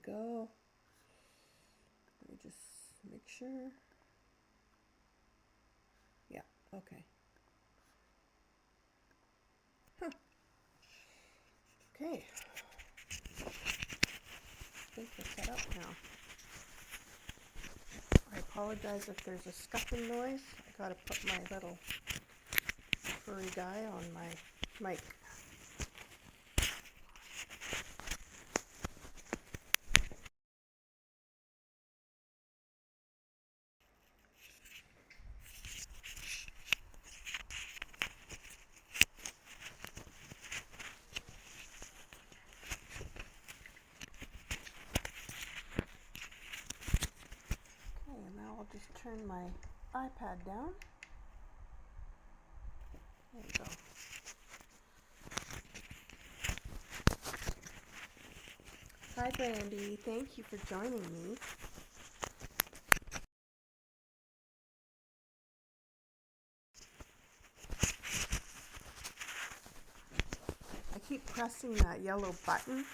go. Let me just make sure. Yeah, okay. Huh. Okay. I think we're set up now. I apologize if there's a scuffing noise. I gotta put my little furry guy on my mic. Okay, and now I'll just turn my iPad down. There we go. Hi Brandy, thank you for joining me. I keep pressing that yellow button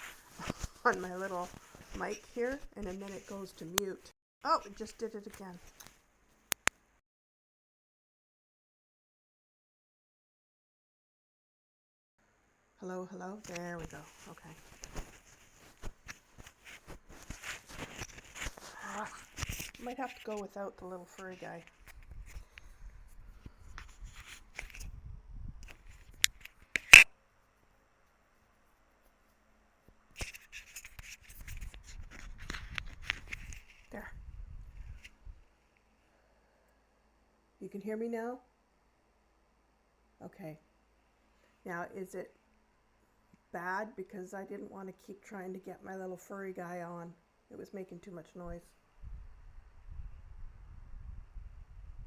on my little mic here, and then it goes to mute. Oh, it just did it again. Hello, hello. There we go. Okay. Might have to go without the little furry guy. There. You can hear me now? Okay. Now, is it bad because I didn't want to keep trying to get my little furry guy on? It was making too much noise.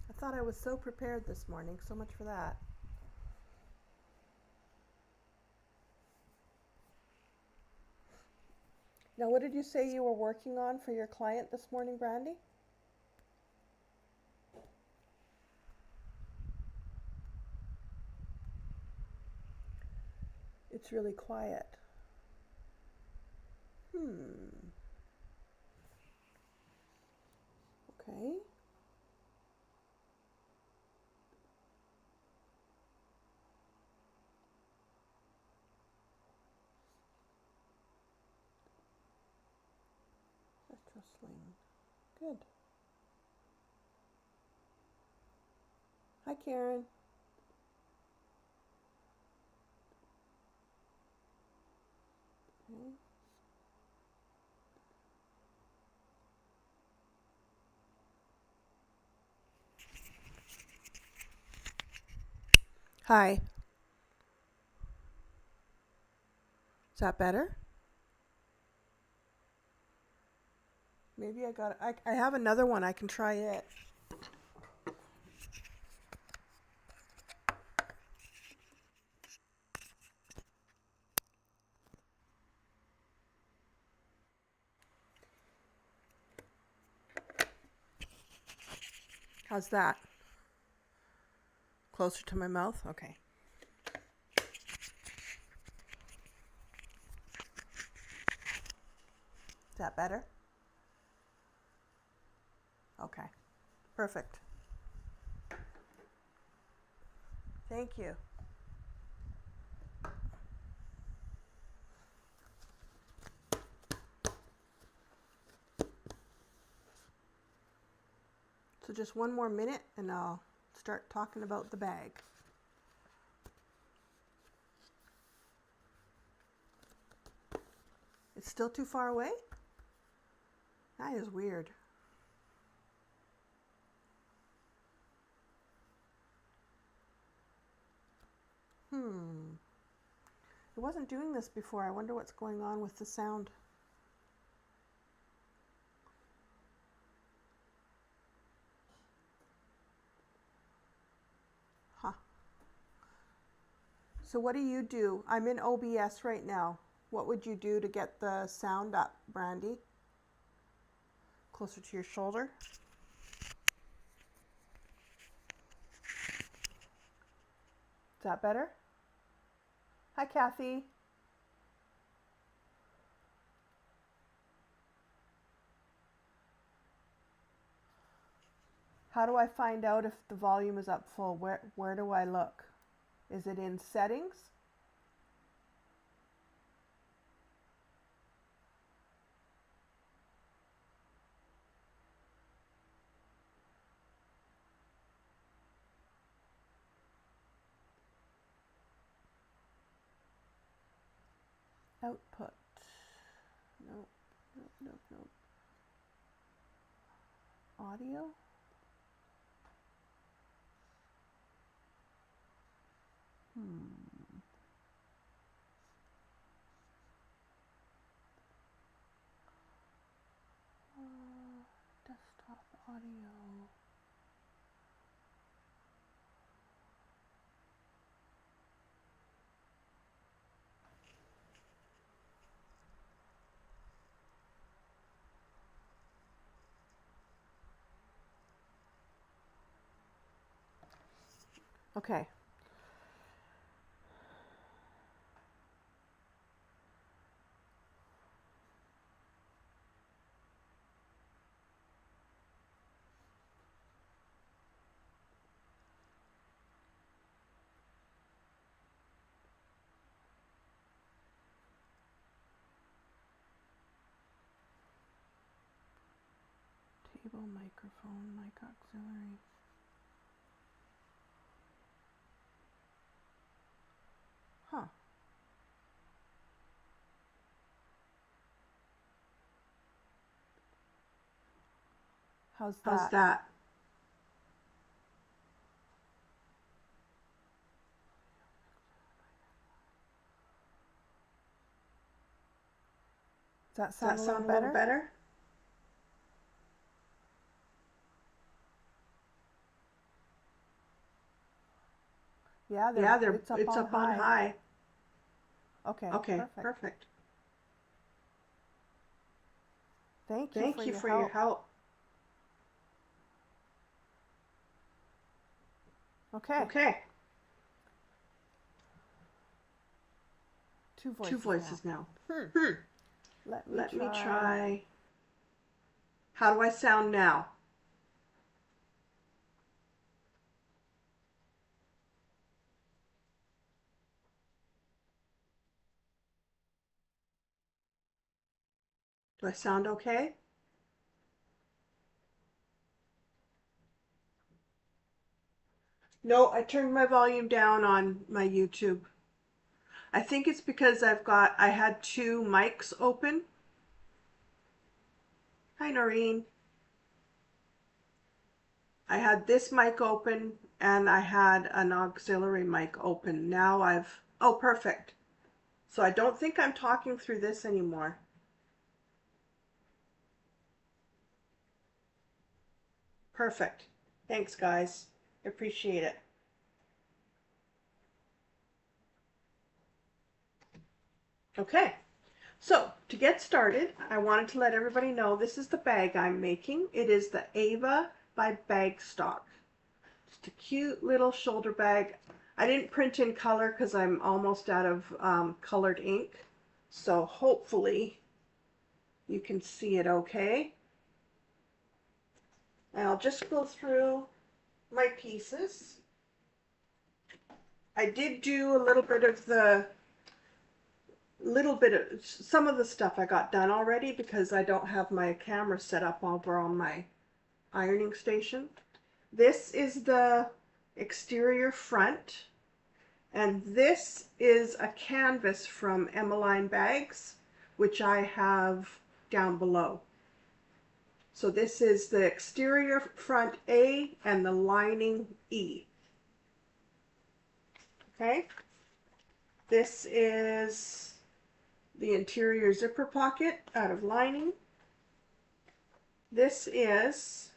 I thought I was so prepared this morning. So much for that. Now, what did you say you were working on for your client this morning, Brandy? It's really quiet. Okay. Just rustling. Good. Hi, Karen. Okay. Hi. Is that better? Maybe I have another one. I can try it. How's that? Closer to my mouth? Okay. Is that better? Okay. Perfect. Thank you. So just one more minute and I'll start talking about the bag. It's still too far away? That is weird. It wasn't doing this before. I wonder what's going on with the sound. Huh. So what do you do? I'm in OBS right now. What would you do to get the sound up, Brandy? Closer to your shoulder? Is that better? Hi, Kathy. How do I find out if the volume is up full? Where do I look? Is it in settings? Output. Nope, nope, nope, nope. Audio? Desktop audio. Okay. Table, microphone, mic auxiliary. Huh. How's that? Does that sound a little better? Yeah, it's up on high. Okay, perfect. Thank you for your help. Okay. Two voices now. Let me try. How do I sound now? Do I sound okay? No, I turned my volume down on my YouTube. I think it's because I had two mics open. Hi, Noreen. I had this mic open and I had an auxiliary mic open. Now oh, perfect. So I don't think I'm talking through this anymore. Perfect. Thanks, guys. Appreciate it. Okay. So to get started, I wanted to let everybody know this is the bag I'm making. It is the Ava by Bagstock. Just a cute little shoulder bag. I didn't print in color because I'm almost out of colored ink. So hopefully you can see it okay. And I'll just go through my pieces. I did do a little bit of some of the stuff I got done already because I don't have my camera set up over on my ironing station. This is the exterior front, and this is a canvas from Emmeline Bags, which I have down below. So this is the exterior front A and the lining E. Okay, this is the interior zipper pocket out of lining. This is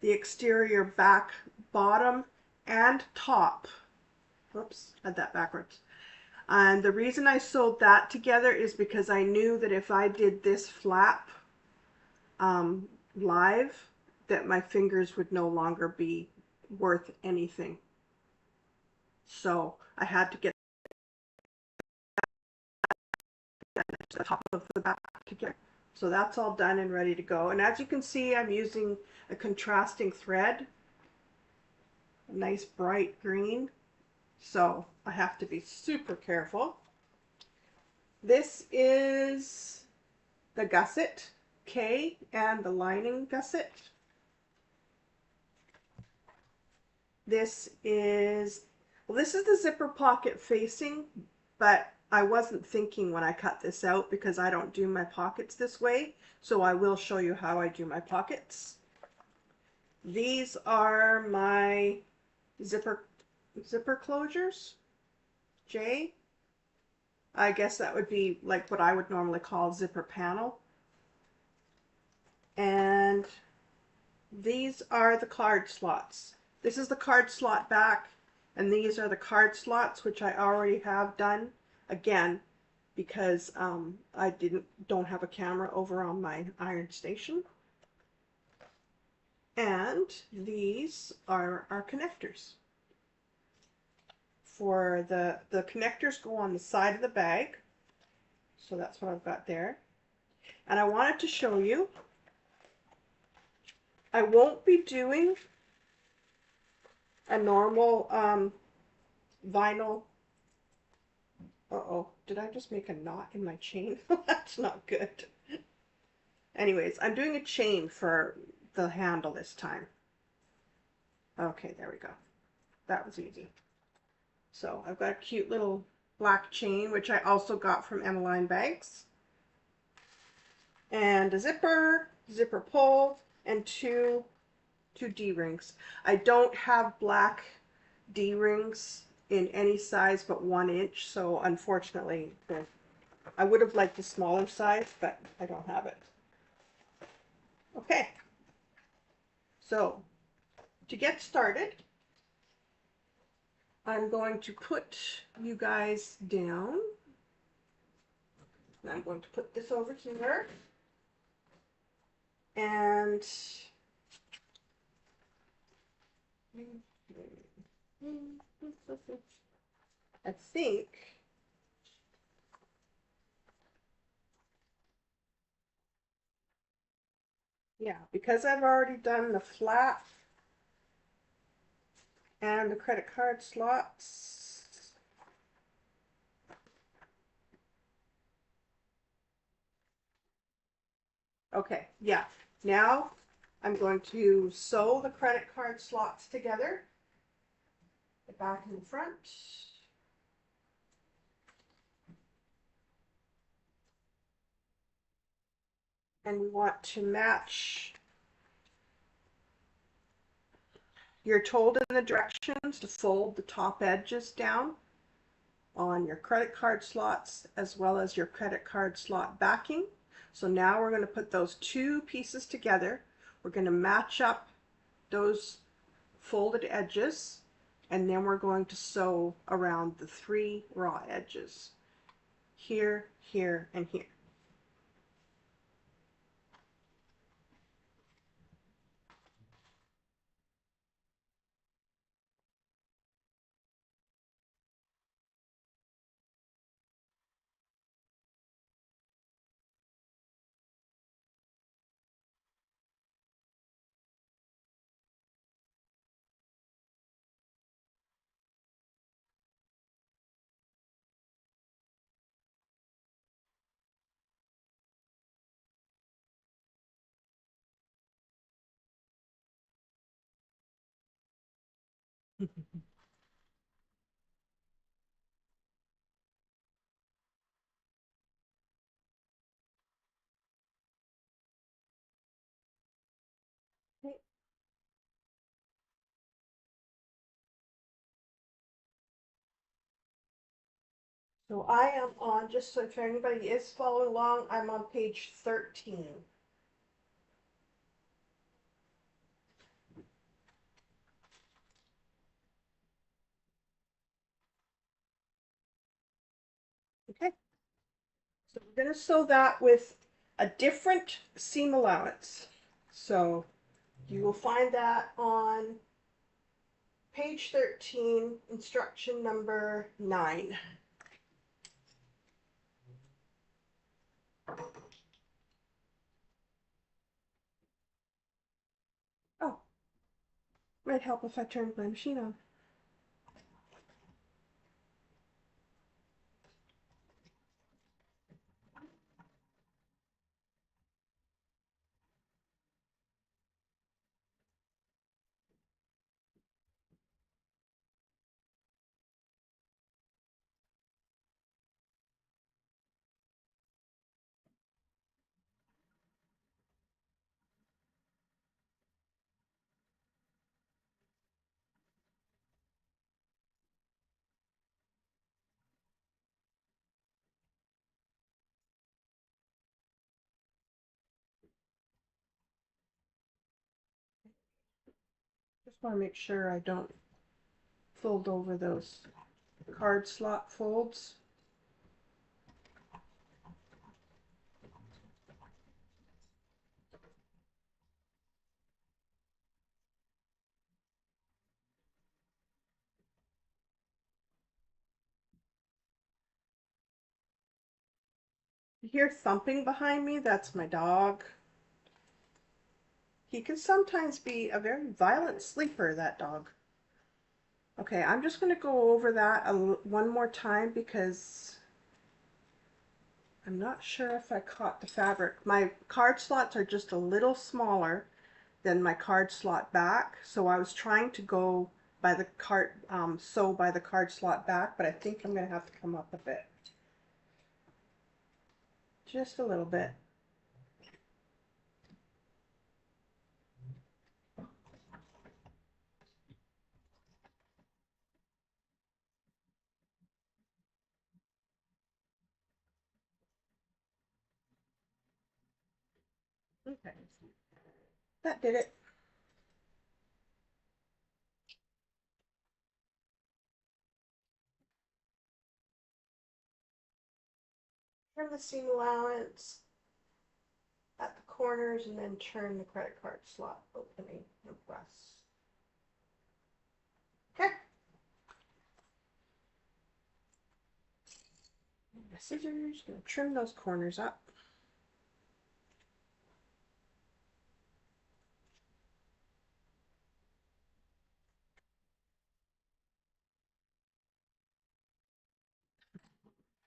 the exterior back, bottom, and top. Whoops, had that backwards. And the reason I sewed that together is because I knew that if I did this flap live, that my fingers would no longer be worth anything. So I had to get the top of the back together. So that's all done and ready to go. And as you can see, I'm using a contrasting thread, a nice bright green. So I have to be super careful. This is the gusset K and the lining gusset. This is, well, this is the zipper pocket facing, but I wasn't thinking when I cut this out because I don't do my pockets this way. So I will show you how I do my pockets. These are my zipper closures. J. I guess that would be like what I would normally call zipper panel. And these are the card slots. This is the card slot back, and these are the card slots, which I already have done again because I don't have a camera over on my iron station. And these are our connectors. For the connectors go on the side of the bag. So that's what I've got there. And I wanted to show you, I won't be doing a normal vinyl. Uh-oh, did I just make a knot in my chain? That's not good. Anyways, I'm doing a chain for the handle this time. Okay, there we go. That was easy. So I've got a cute little black chain, which I also got from Emmeline Bags. And a zipper pull, and two D-rings. I don't have black D-rings in any size but 1 inch, so unfortunately, I would have liked a smaller size, but I don't have it. Okay, so to get started, I'm going to put you guys down. And I'm going to put this over here. And I think yeah, because I've already done the flap and the credit card slots. Okay, yeah. Now I'm going to sew the credit card slots together, the back and the front. And we want to match. You're told in the directions to fold the top edges down on your credit card slots as well as your credit card slot backing. So now we're going to put those two pieces together. We're going to match up those folded edges, and then we're going to sew around the 3 raw edges. Here, here, and here. Okay. So I am on, just so if anybody is following along, I'm on page 13. Okay. So we're going to sew that with a different seam allowance. So you will find that on page 13, instruction number 9. Might help if I turned my machine on. Just want to make sure I don't fold over those card slot folds. You hear thumping behind me? That's my dog. He can sometimes be a very violent sleeper, that dog. Okay, I'm just going to go over that one more time because I'm not sure if I caught the fabric. My card slots are just a little smaller than my card slot back, so I was trying to go by the card, sew by the card slot back, but I think I'm going to have to come up a bit. Just a little bit. Okay, that did it. Turn the seam allowance at the corners and then turn the credit card slot opening and press. Okay. The scissors, gonna trim those corners up.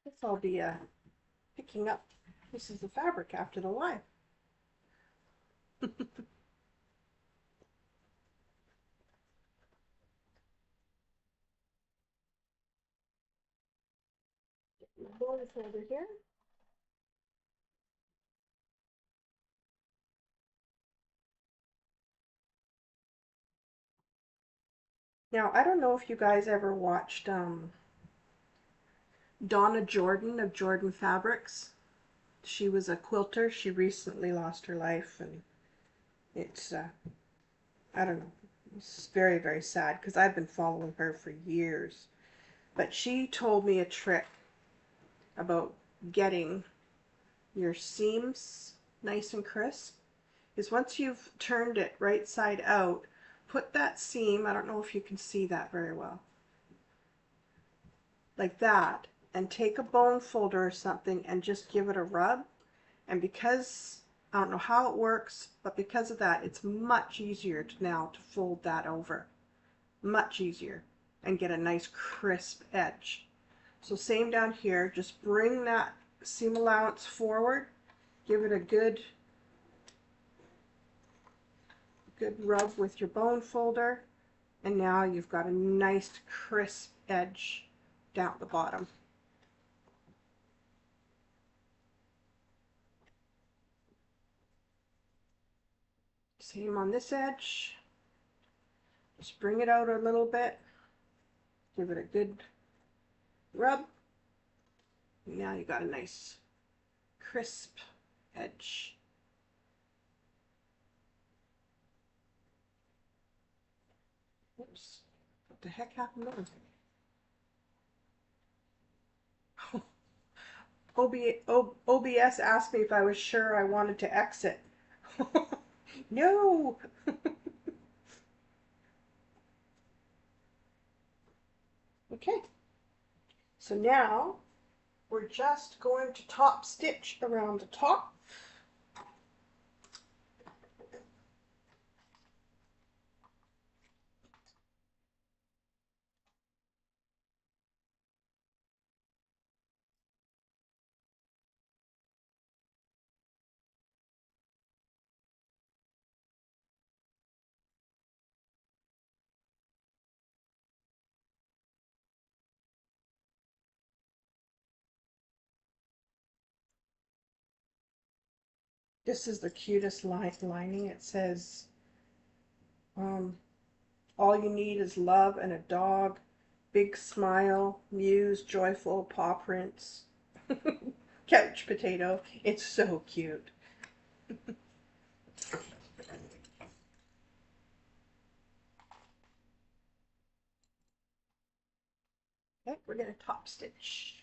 This will be picking up pieces of fabric after the live. Bone folder here. Now, I don't know if you guys ever watched Donna Jordan of Jordan Fabrics. She was a quilter. She recently lost her life, and it's, I don't know, it's very, very sad because I've been following her for years. But she told me a trick about getting your seams nice and crisp is once you've turned it right side out, put that seam, I don't know if you can see that very well, like that, and take a bone folder or something and just give it a rub. And because I don't know how it works, but because of that, it's much easier now to fold that over. Much easier, and get a nice crisp edge. So same down here, just bring that seam allowance forward, give it a good rub with your bone folder, and now you've got a nice crisp edge down the bottom. Same on this edge. Just bring it out a little bit, give it a good rub. Now you got a nice crisp edge. Oops, what the heck happened there? OBS asked me if I was sure I wanted to exit. No! Okay, so now we're just going to top stitch around the top. This is the cutest lining. It says, all you need is love and a dog, big smile, muse, joyful, paw prints, couch potato. It's so cute. Okay, we're going to top stitch.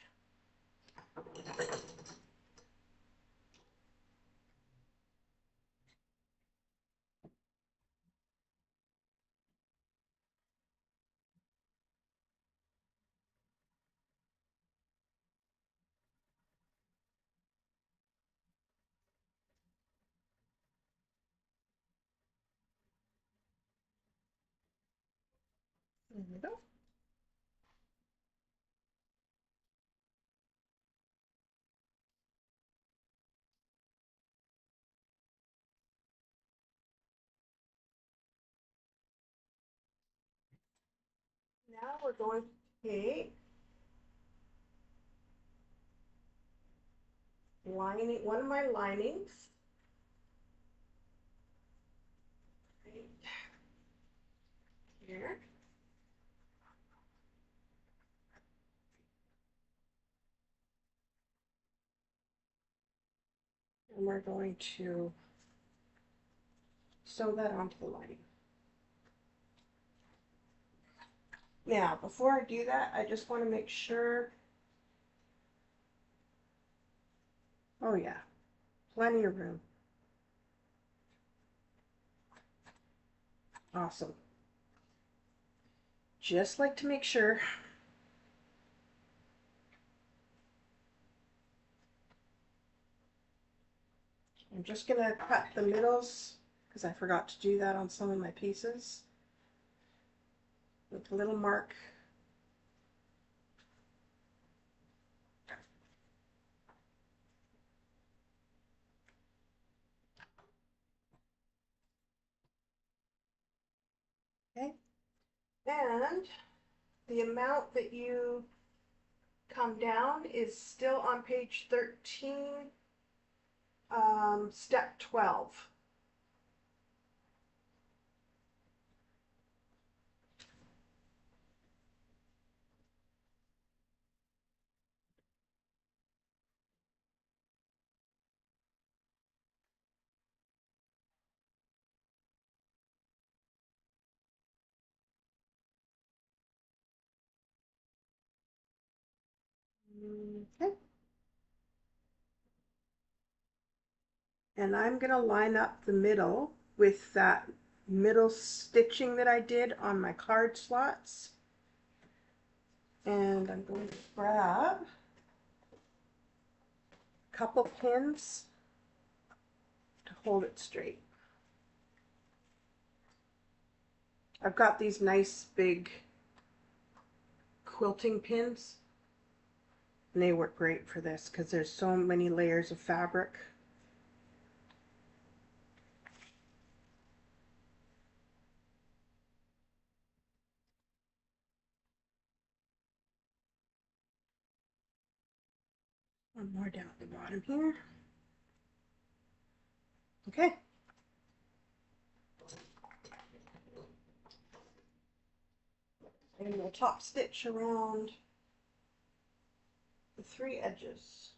There we go. Now we're going to take lining, one of my linings, right here, and we're going to sew that onto the lining. Now, before I do that, I just want to make sure, oh yeah, plenty of room. Awesome. Just like to make sure. I'm just going to cut the middles because I forgot to do that on some of my pieces with a little mark. Okay, and the amount that you come down is still on page 13, step 12. Okay. And I'm going to line up the middle with that middle stitching that I did on my card slots. And I'm going to grab a couple pins to hold it straight. I've got these nice big quilting pins, and they work great for this because there's so many layers of fabric. One more down at the bottom here. Okay. And we'll top stitch around the 3 edges.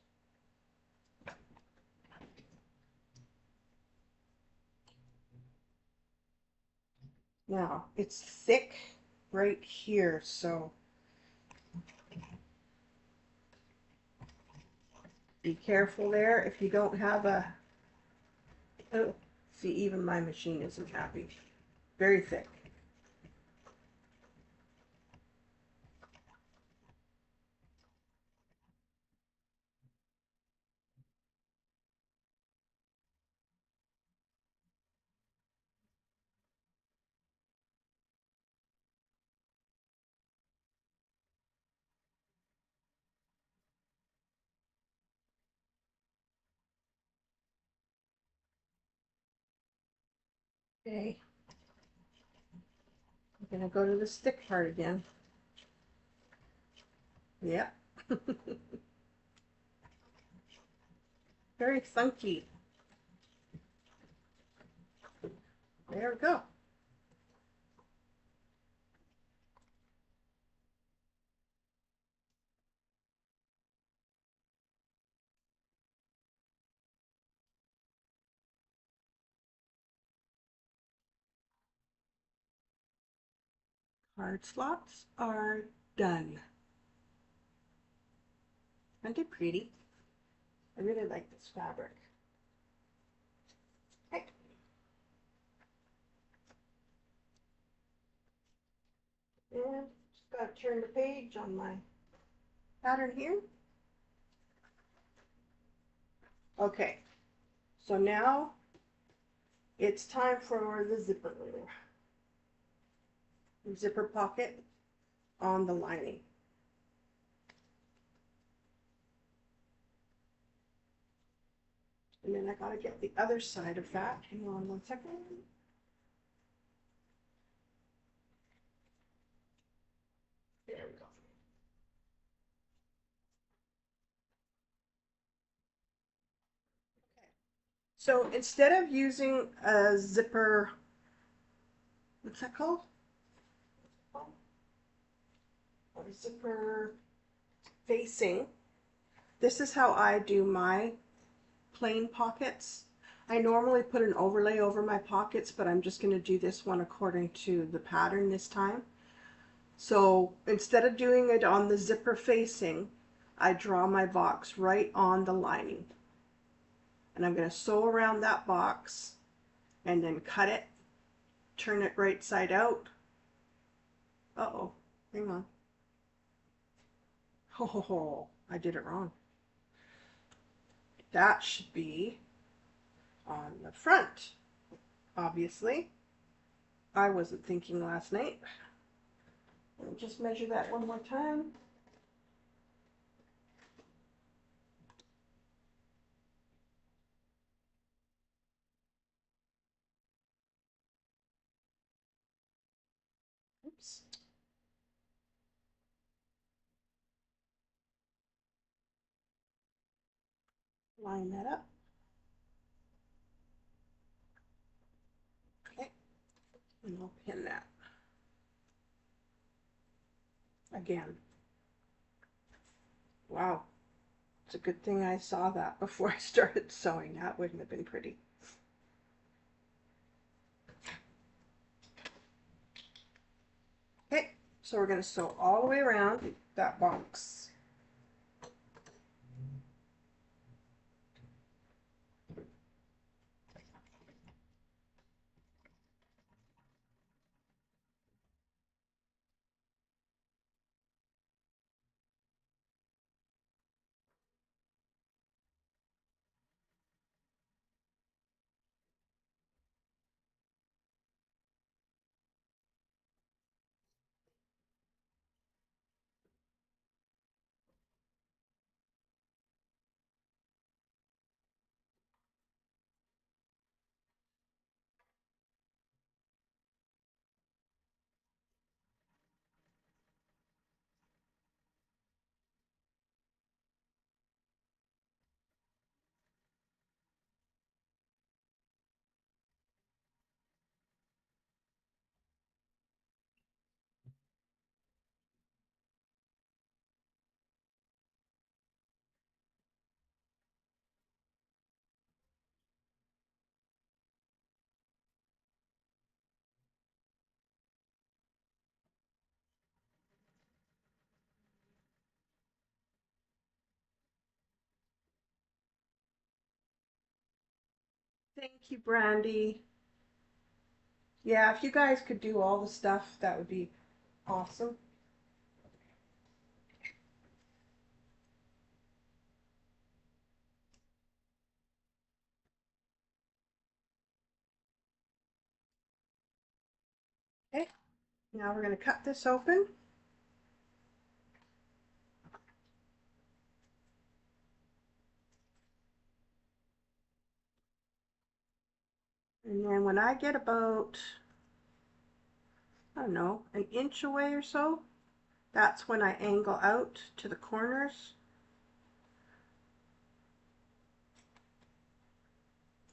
Now, it's thick right here, so be careful there. If you don't have a, oh, see, even my machine isn't happy. Very thick. Okay. I'm going to go to the stick part again. Yep. Very funky. There we go. Card slots are done. Aren't they pretty? I really like this fabric. Okay. And just gotta turn the page on my pattern here. Okay, so now it's time for the zipper pocket on the lining. And then I gotta get the other side of that. Hang on one second. There we go. Okay. So instead of using a zipper, what's that called? A zipper facing. This is how I do my plain pockets. I normally put an overlay over my pockets, but I'm just going to do this one according to the pattern this time. So instead of doing it on the zipper facing, I draw my box right on the lining. And I'm going to sew around that box and then cut it, turn it right side out. Uh-oh, hang on. Oh, I did it wrong. That should be on the front, obviously. I wasn't thinking last night. Let me just measure that one more time. Oops. Line that up. Okay, and I'll pin that again. Wow, it's a good thing I saw that before I started sewing. That wouldn't have been pretty. Okay, so we're going to sew all the way around that box. Thank you, Brandy. Yeah, if you guys could do all the stuff, that would be awesome. Okay, now we're going to cut this open. And then when I get about, I don't know, an inch away or so, that's when I angle out to the corners.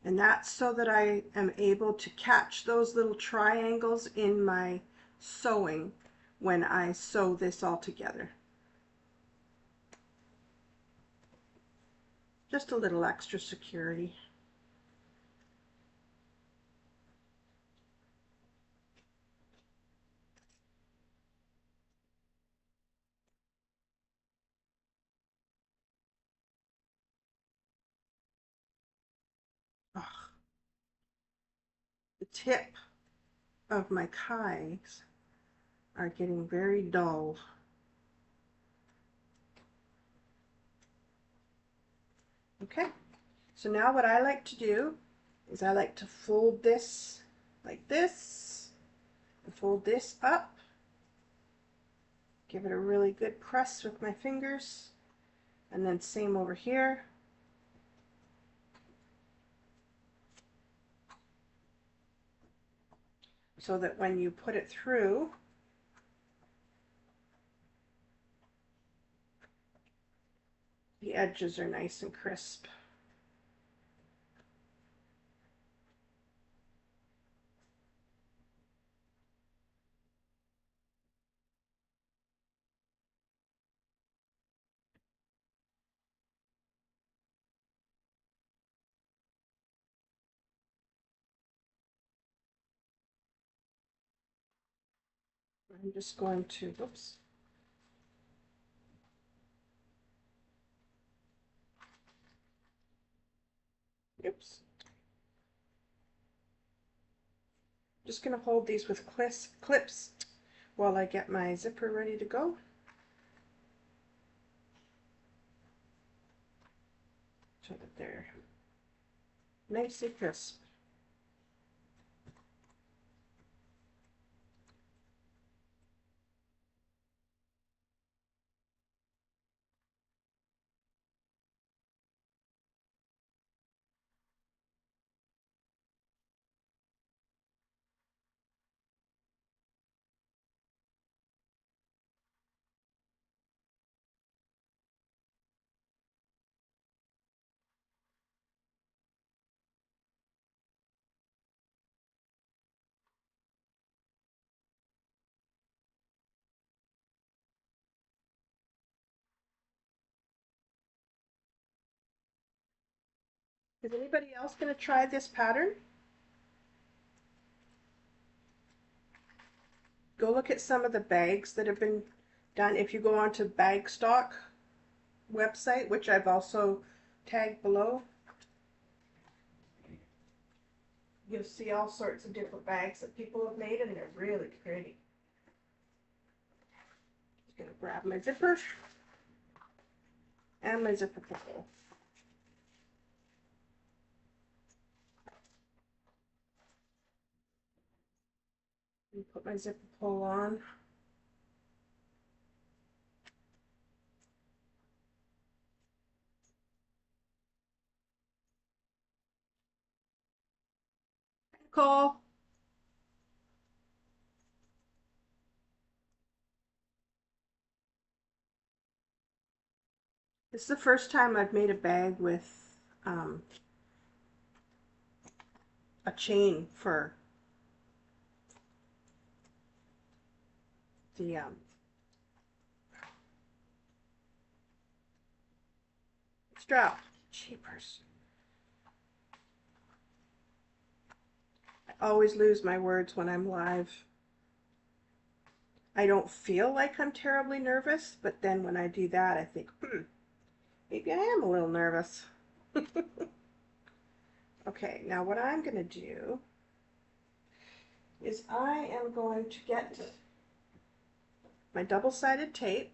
And that's so that I am able to catch those little triangles in my sewing when I sew this all together. Just a little extra security. Ugh, the tip of my kais are getting very dull. Okay, so now what I like to do is I like to fold this like this and fold this up. Give it a really good press with my fingers, and then same over here. So that when you put it through, the edges are nice and crisp. I'm just going to, oops. Oops. Just going to hold these with clips while I get my zipper ready to go. So that they're nice and crisp. Is anybody else going to try this pattern? Go look at some of the bags that have been done. If you go onto Bagstock website, which I've also tagged below, you'll see all sorts of different bags that people have made, and they're really pretty. Just going to grab my zipper and my zipper pull. And put my zipper pull on. Nicole. This is the first time I've made a bag with a chain for the strap. Cheapers. I always lose my words when I'm live. I don't feel like I'm terribly nervous, but then when I do that, I think, maybe I am a little nervous. Okay, now what I'm going to do is I am going to get my double-sided tape,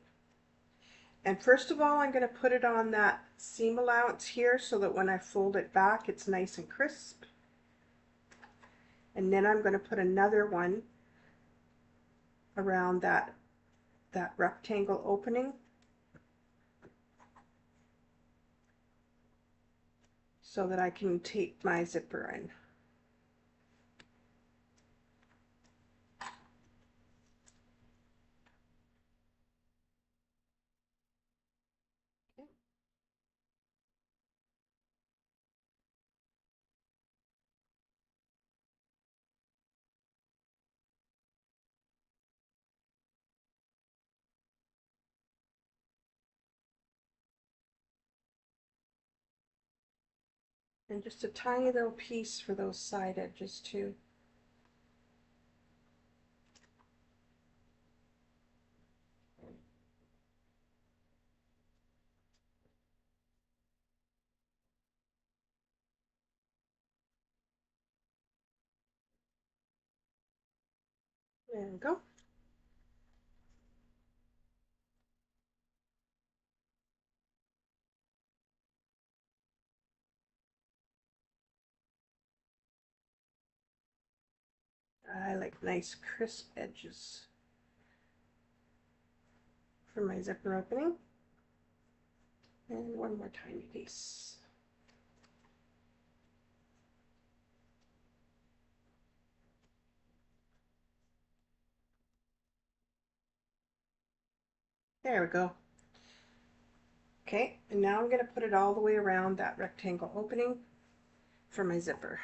and first of all I'm going to put it on that seam allowance here so that when I fold it back it's nice and crisp. And then I'm going to put another one around that rectangle opening so that I can tape my zipper in. And just a tiny little piece for those side edges too. There we go. I like nice crisp edges for my zipper opening. And one more tiny piece. There we go. Okay, and now I'm going to put it all the way around that rectangle opening for my zipper.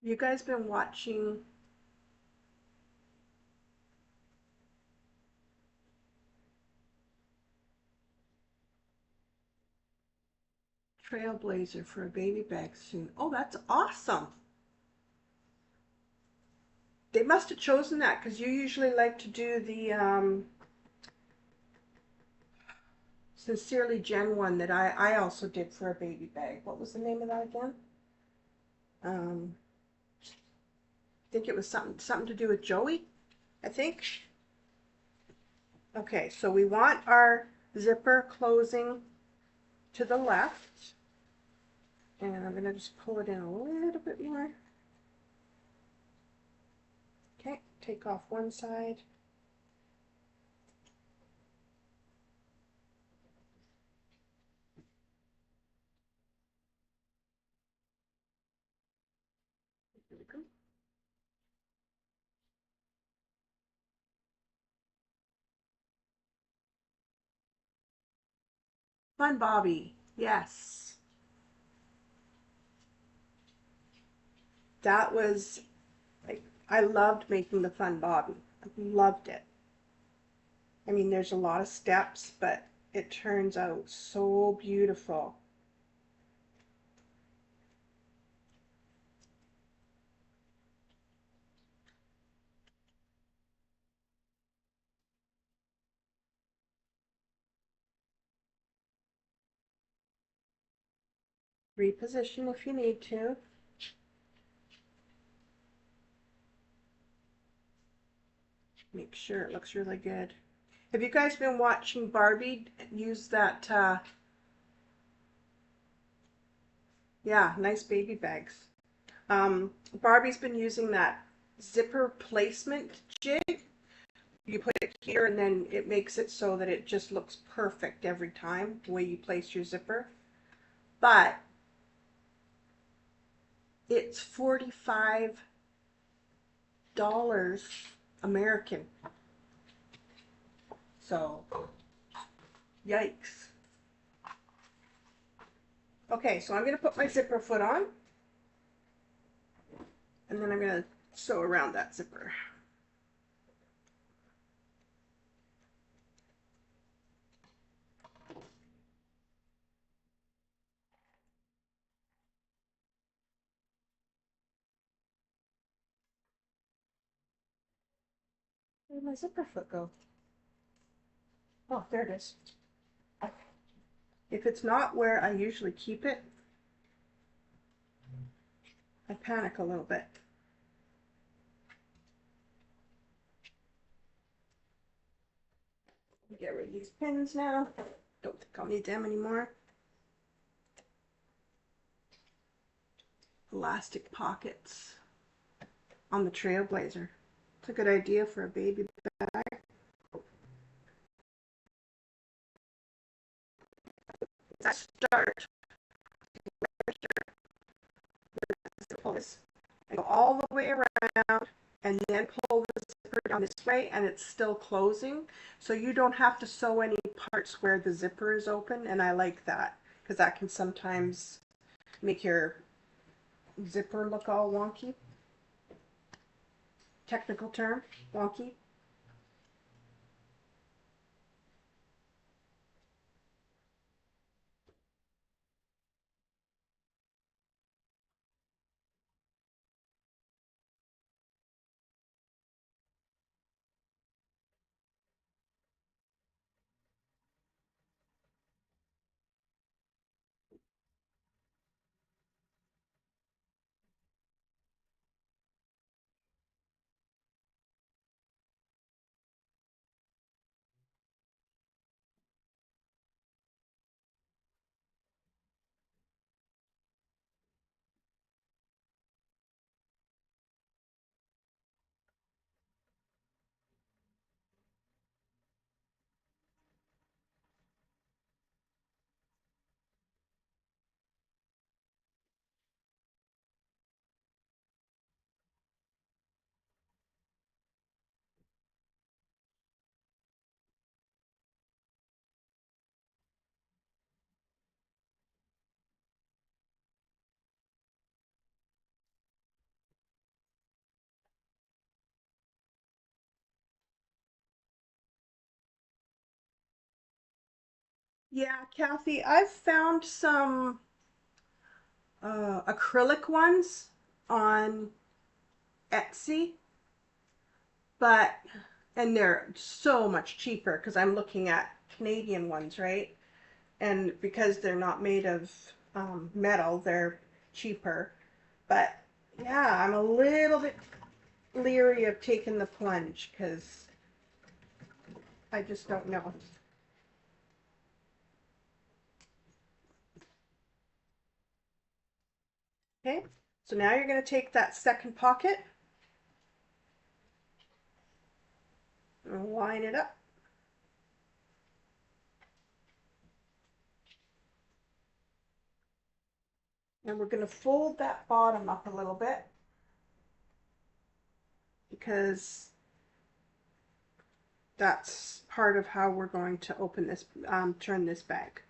You guys been watching Trailblazer for a baby bag soon? Oh, that's awesome. They must have chosen that because you usually like to do the Sincerely Jen one that I also did for a baby bag. What was the name of that again? I think it was something to do with Joey, I think. Okay, so we want our zipper closing to the left. And I'm going to just pull it in a little bit more. Okay, take off one side. There we go. Fun Bobby, yes. That was, like, I loved making the Fun Bobby. I loved it. I mean, there's a lot of steps, but it turns out so beautiful. Reposition if you need to. Make sure it looks really good. Have you guys been watching Barbie use that, yeah, nice baby bags. Barbie's been using that zipper placement jig. You put it here and then it makes it so that it just looks perfect every time, the way you place your zipper. But it's $45 American. So, yikes. Okay, so I'm going to put my zipper foot on. And then I'm going to sew around that zipper. Where'd my zipper foot go? Oh, there it is. If it's not where I usually keep it, I panic a little bit. Get rid of these pins now. Don't think I'll need them anymore. Elastic pockets on the Trailblazer. It's a good idea for a baby bag. That start. Pull this and go all the way around and then pull the zipper down this way and it's still closing. So you don't have to sew any parts where the zipper is open, and I like that because that can sometimes make your zipper look all wonky. Technical term, wonky. Yeah, Kathy, I've found some acrylic ones on Etsy, but and they're so much cheaper because I'm looking at Canadian ones, right? And because they're not made of metal, they're cheaper. But yeah, I'm a little bit leery of taking the plunge because I just don't know. Okay, so now you're going to take that second pocket and line it up. And we're going to fold that bottom up a little bit because that's part of how we're going to open this, turn this bag.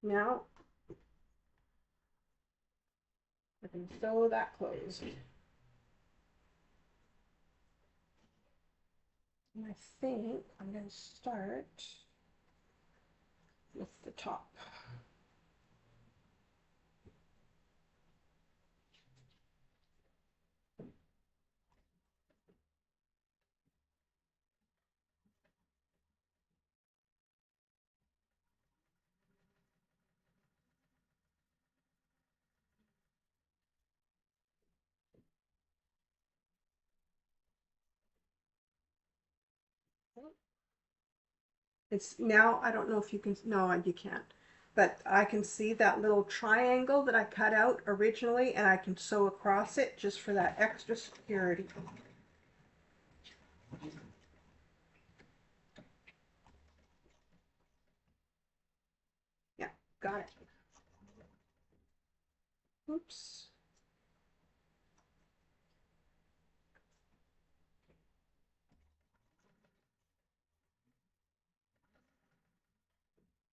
Now I can sew that closed. And I think I'm going to start with the top. It's now, I don't know if you can, no, you can't. But I can see that little triangle that I cut out originally, and I can sew across it just for that extra security. Yeah, got it. Oops.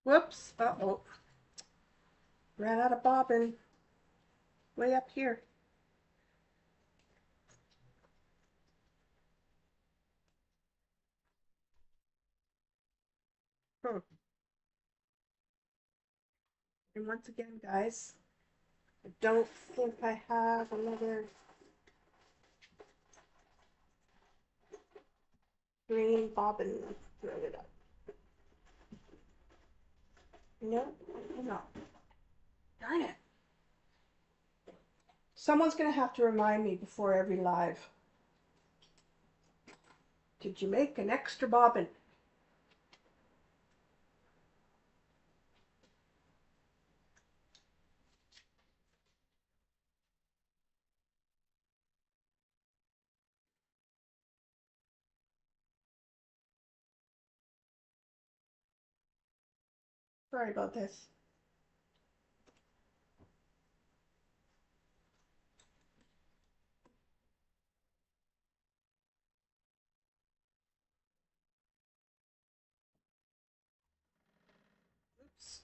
Whoops. Uh-oh. Ran out of bobbin. Way up here. Hmm. And once again, guys, I don't think I have another green bobbin. Throw it up. No, no. Darn it. Someone's going to have to remind me before every live. Did you make an extra bobbin? Sorry about this. Oops.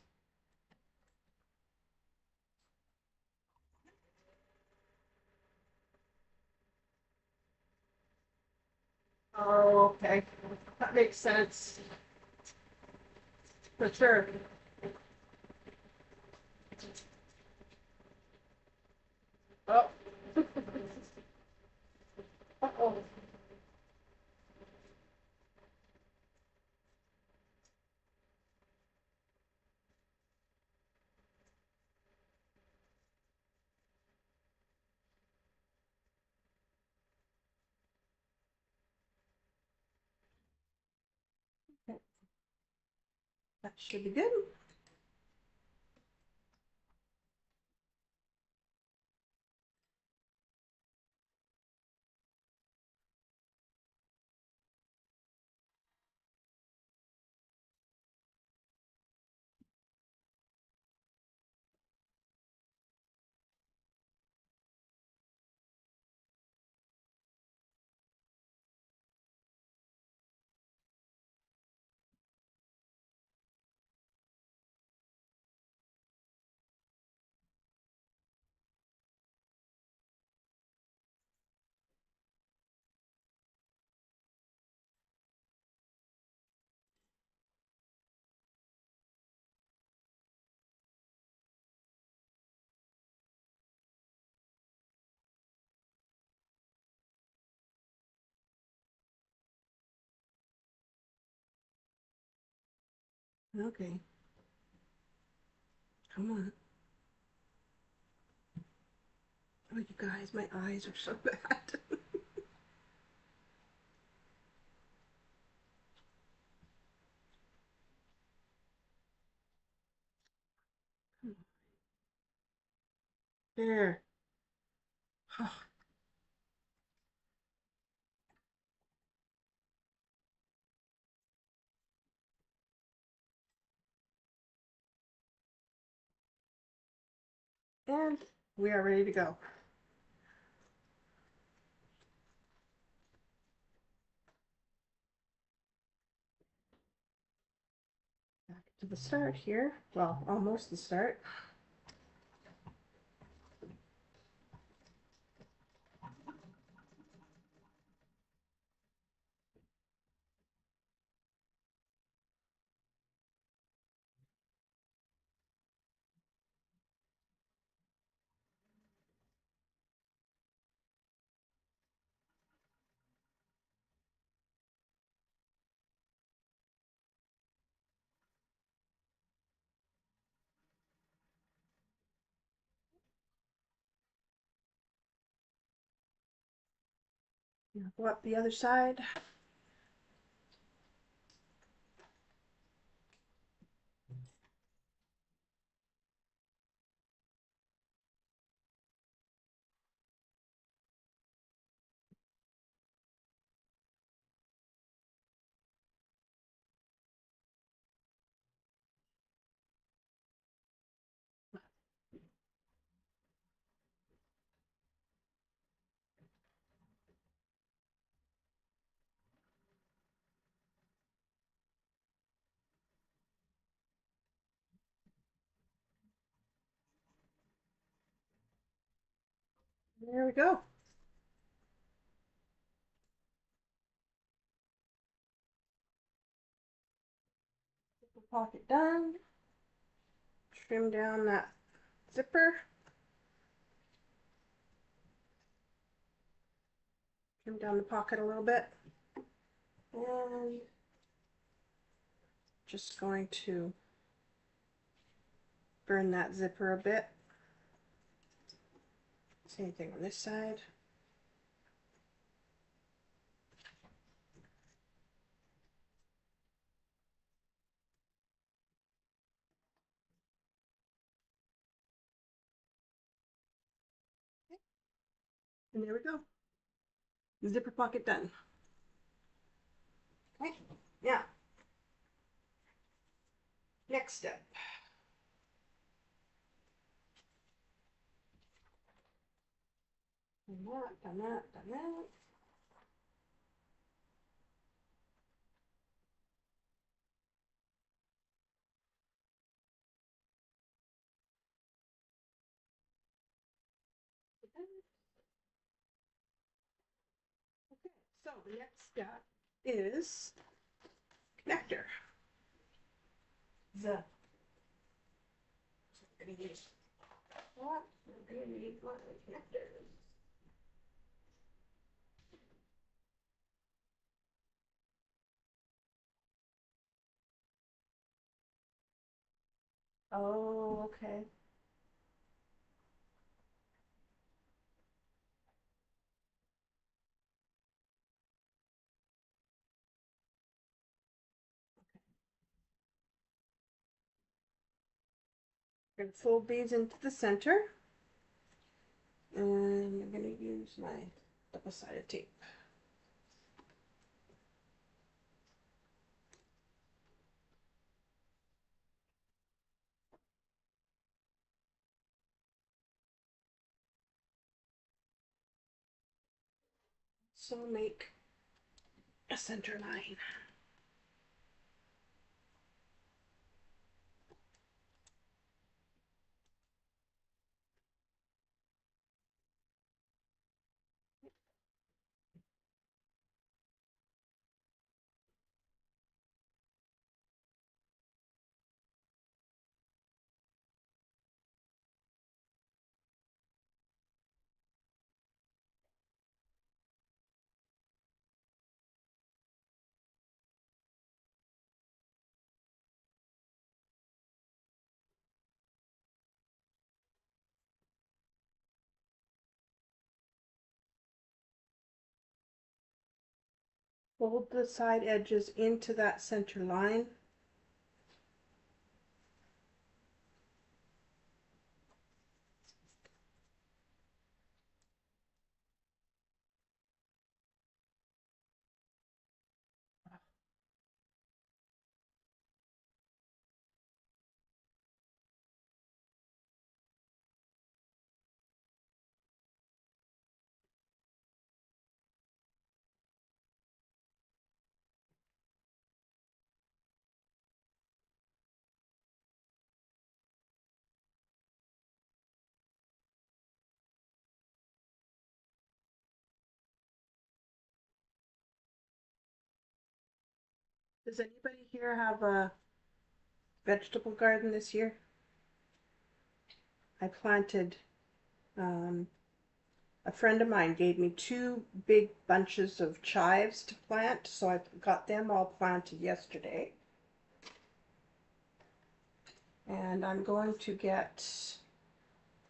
Oh, okay. That makes sense. For sure. Oh. Uh-oh. That should be good. Okay. Come on. Oh, you guys, my eyes are so bad. There. And we are ready to go. Back to the start here. Well, almost the start. Now go up the other side. There we go. Pocket done. Trim down that zipper. Trim down the pocket a little bit. And just going to burn that zipper a bit. Same thing on this side. And there we go. Zipper pocket done. Okay, now, next step. Done that, done that, done that. Okay, so the next step is connector. The we're gonna use what? We're gonna need one of the connectors. Oh, okay. I'm gonna fold these into the center, and I'm gonna use my double-sided tape. So make a center line. Fold the side edges into that center line. Does anybody here have a vegetable garden this year? I planted, um, a friend of mine gave me two big bunches of chives to plant, so I got them all planted yesterday. And I'm going to get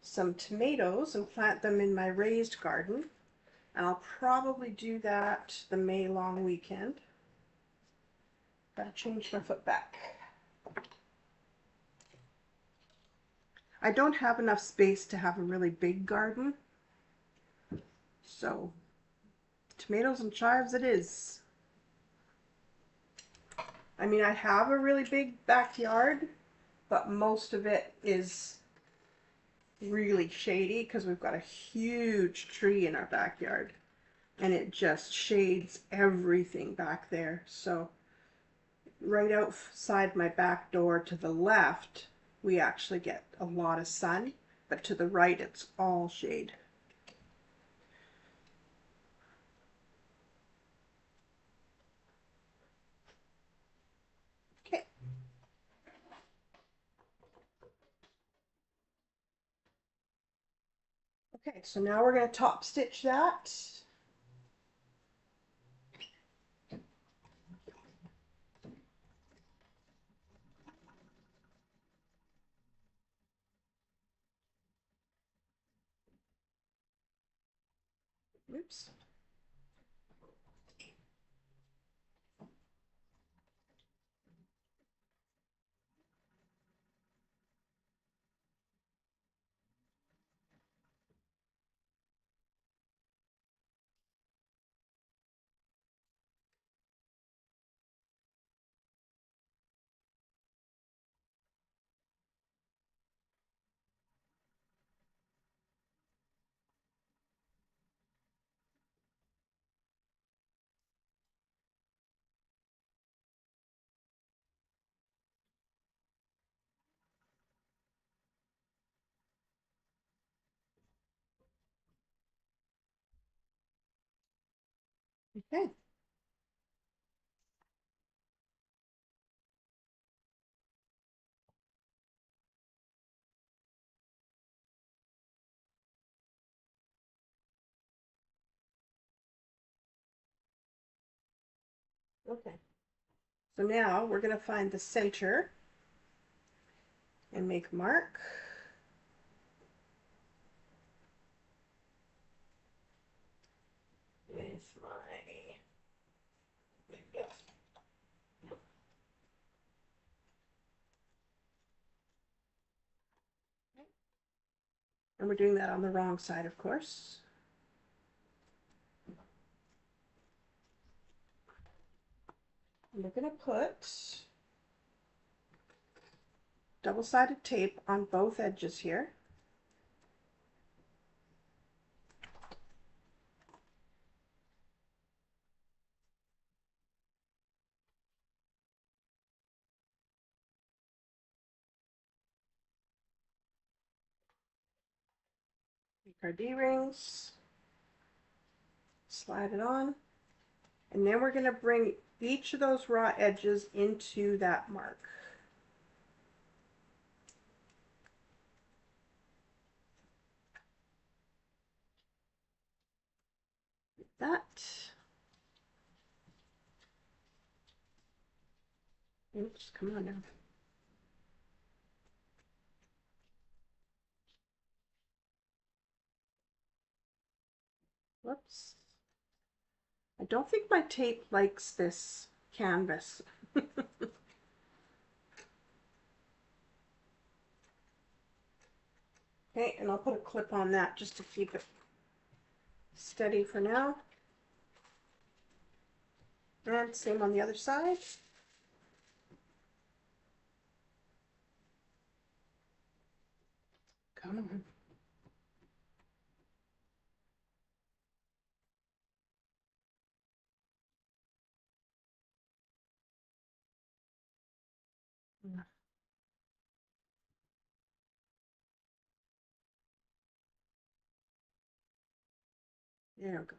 some tomatoes and plant them in my raised garden. And I'll probably do that the May long weekend. Gotta change my foot back. I don't have enough space to have a really big garden, so tomatoes and chives it is. I mean, I have a really big backyard, but most of it is really shady because we've got a huge tree in our backyard and it just shades everything back there. So right outside my back door to the left, we actually get a lot of sun, but to the right, it's all shade. Okay. Okay, so now we're going to top stitch that. Oops. Okay. Okay. So now we're going to find the center and make a mark. With my and we're doing that on the wrong side, of course. And we're going to put double-sided tape on both edges here. Make our D-rings, slide it on, and then we're going to bring each of those raw edges into that mark. Like that. Oops, come on now. Whoops. I don't think my tape likes this canvas. Okay, and I'll put a clip on that just to keep it steady for now. And same on the other side. Come on. There we go.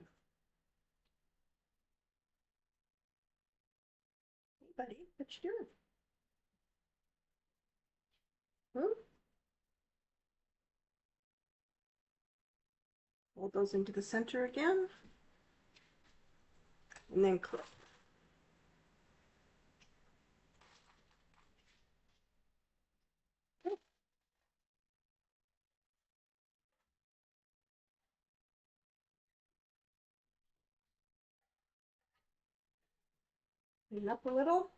Hey buddy, what you doing? Hmm? Hold those into the center again. And then clip. Okay. Clean up a little.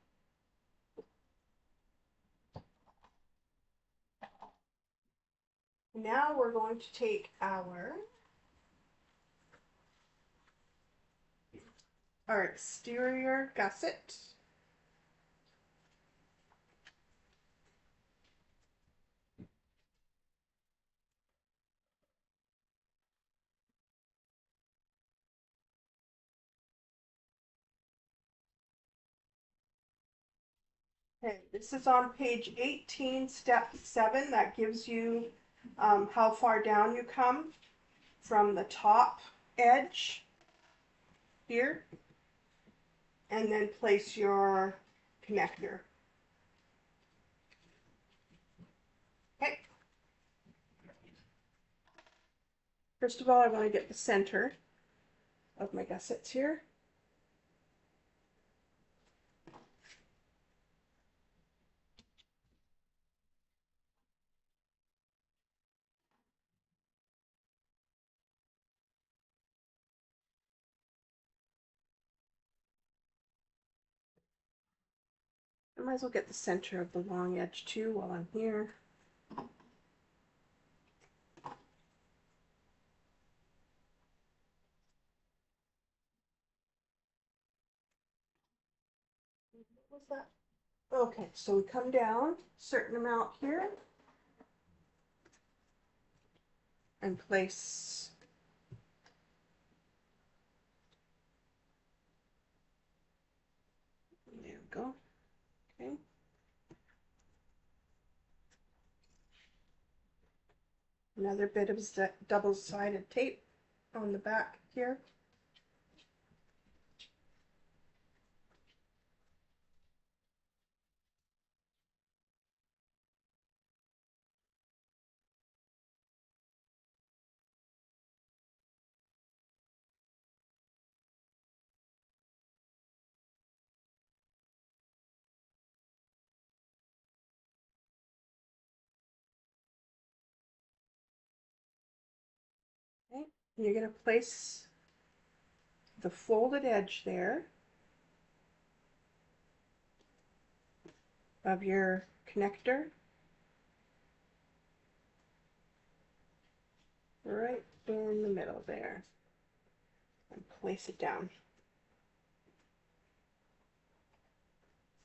Now we're going to take our exterior gusset. Okay, this is on page 18, step 7. That gives you how far down you come from the top edge here, and then place your connector. Okay. First of all, I want to get the center of my gussets here. I might as well get the center of the long edge too while I'm here. What was that? Okay, so we come down a certain amount here and place there we go. Okay. Another bit of double-sided tape on the back here. You're going to place the folded edge there of your connector right in the middle there and place it down.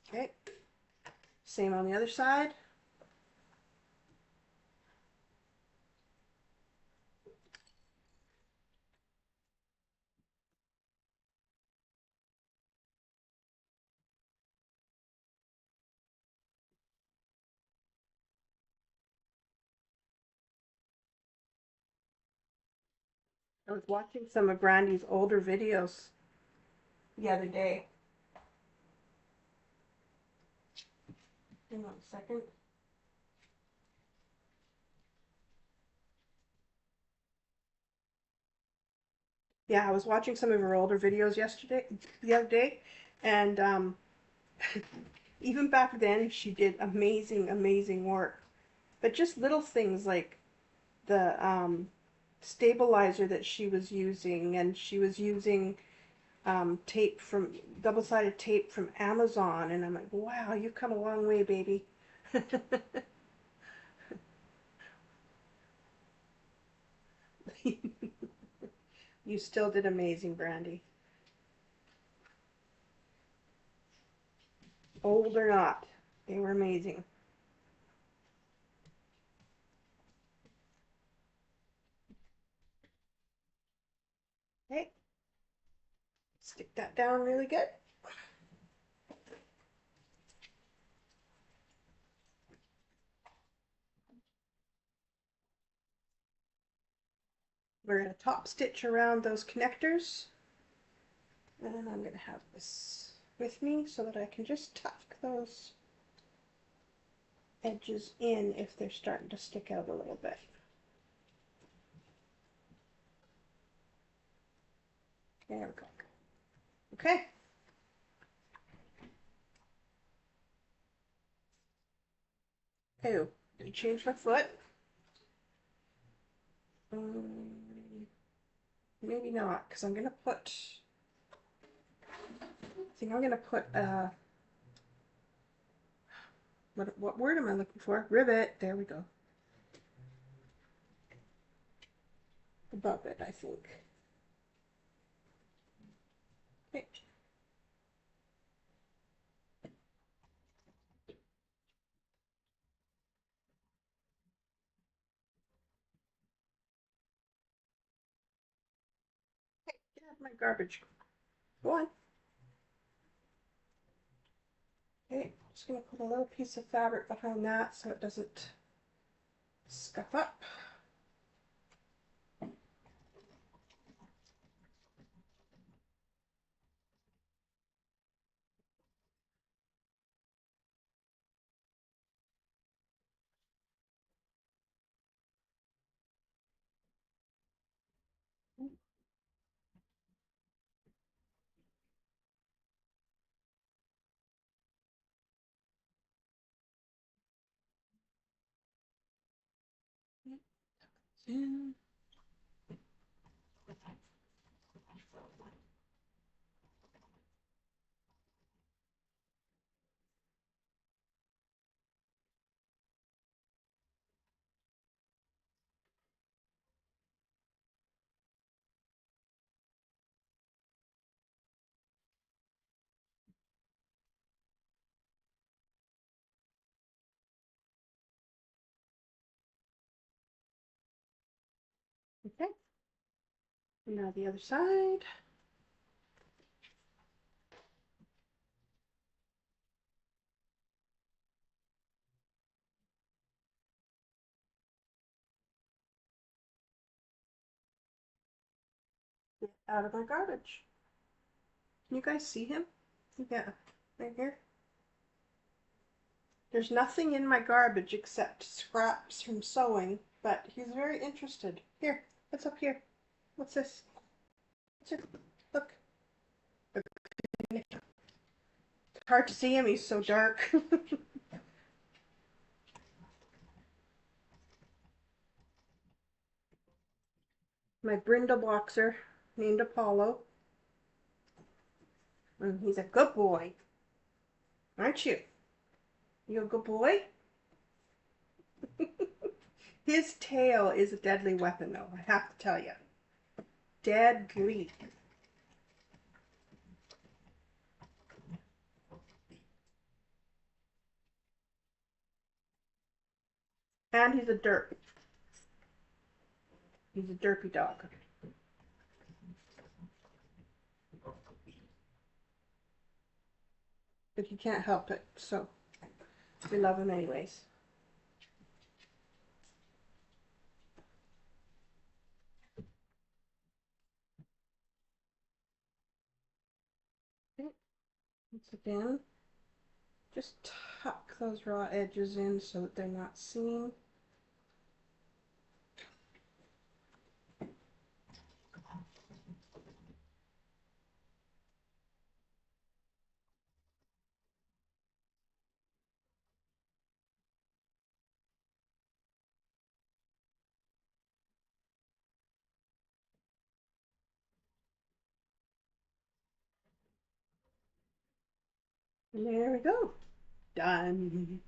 Okay, same on the other side. I was watching some of Brandy's older videos the other day. Hang on a second. Yeah, I was watching some of her older videos the other day, and even back then she did amazing, amazing work. But just little things like the stabilizer that she was using, and she was using tape from double-sided tape from Amazon, and I'm like, wow, you've come a long way, baby. You still did amazing, Brandy. Old or not, they were amazing. Okay, stick that down really good. We're going to top stitch around those connectors. And I'm going to have this with me so that I can just tuck those edges in if they're starting to stick out a little bit. There we go. Okay. Oh, did I change my foot? Maybe not, because I'm going to put, I think I'm going to put, what word am I looking for? Rivet. There we go. Above it, I think. Okay. Get out of my garbage. Go on. Okay, just going to put a little piece of fabric behind that so it doesn't scuff up. In. Okay. Now the other side. Get out of my garbage. Can you guys see him? Yeah, right here. There's nothing in my garbage except scraps from sewing, but he's very interested. Here, what's up here? What's this? What's it? Look. It's hard to see him, he's so dark. My brindle boxer named Apollo. And he's a good boy. Aren't you? You a good boy? His tail is a deadly weapon, though, I have to tell you. Deadly. And he's a derp. He's a derpy dog. But he can't help it, so we love him anyways. Okay. Once again, just tuck those raw edges in so that they're not seen. And there we go. Done.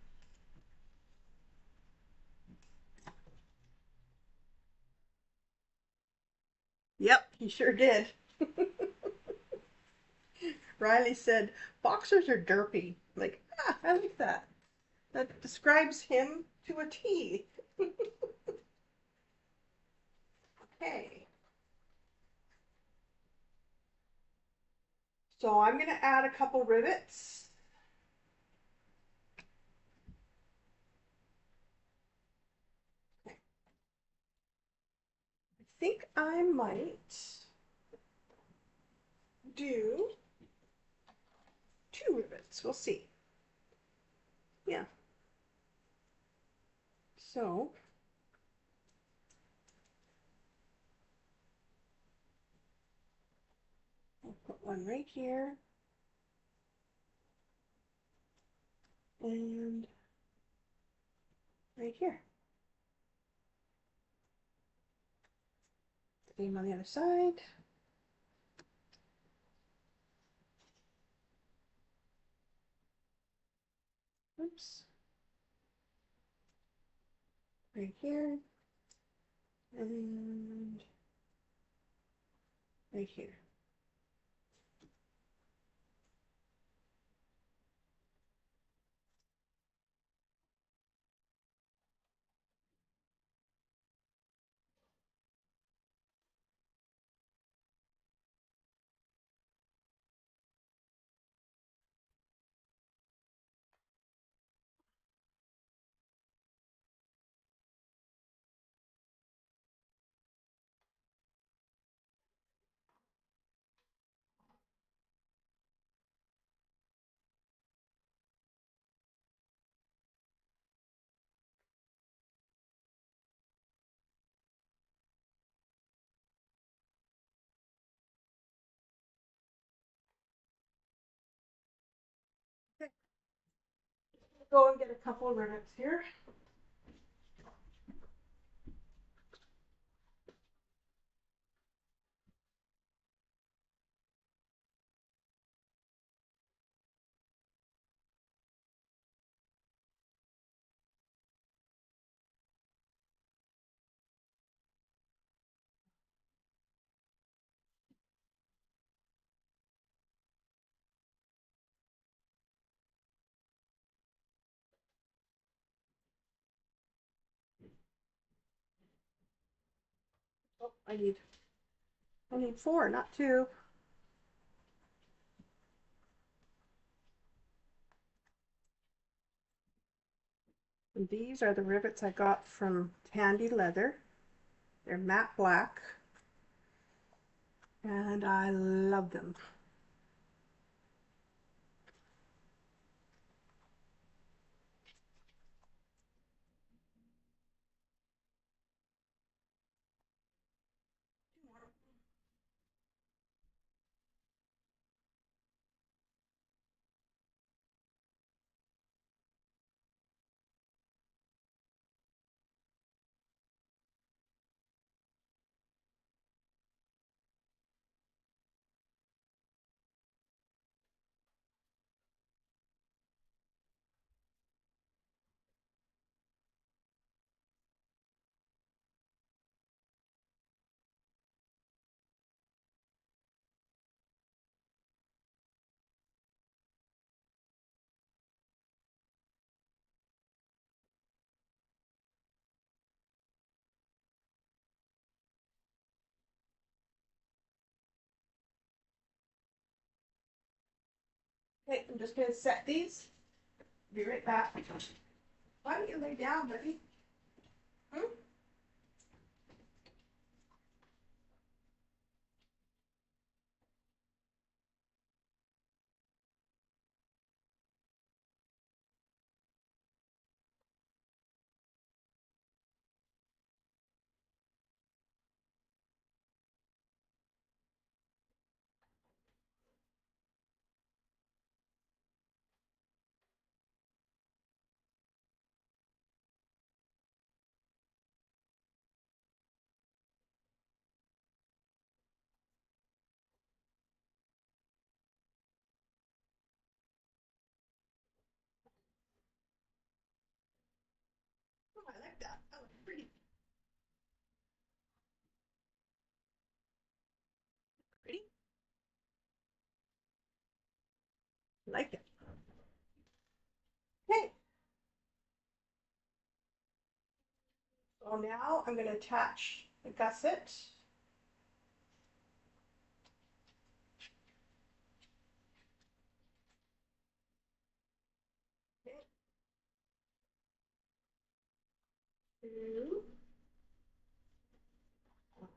Yep, he sure did. Riley said, boxers are derpy. Like, I like that. That describes him to a T. Okay. So I'm going to add a couple rivets. Okay. I think I might do 2 rivets. We'll see. Yeah. So I'll put one right here and right here. Same on the other side. Oops. Right here and right here. Okay. Go and get a couple of rivets here. Oh, I need 4, not 2. And these are the rivets I got from Tandy Leather. They're matte black and I love them. Okay, I'm just going to set these. Be right back. Why don't you lay down, buddy? Hmm? Oh, I like that. That looks pretty. Pretty. I like it. Okay. So now I'm going to attach the gusset. Okay. To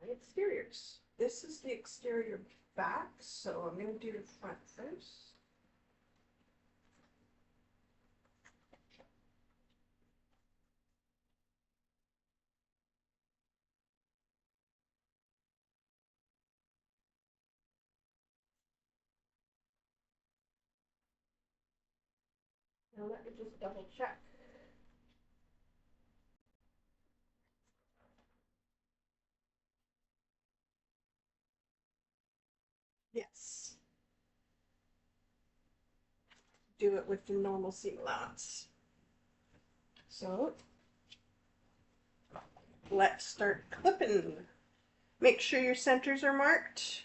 my exteriors. This is the exterior back, so I'm going to do the front first. Now let me just double check. Yes. Do it with the normal seam allowance. So let's start clipping. Make sure your centers are marked.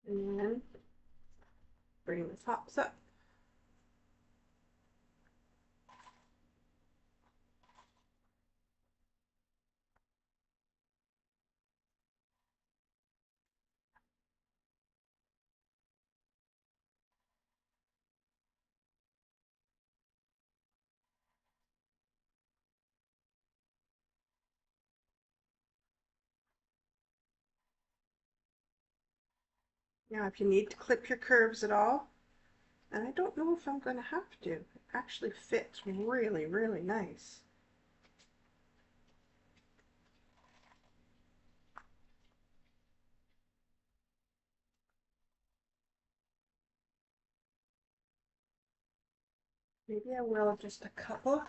And then bring the tops up. Now if you need to clip your curves at all, and I don't know if I'm going to have to, it actually fits really, really nice. Maybe I will just a couple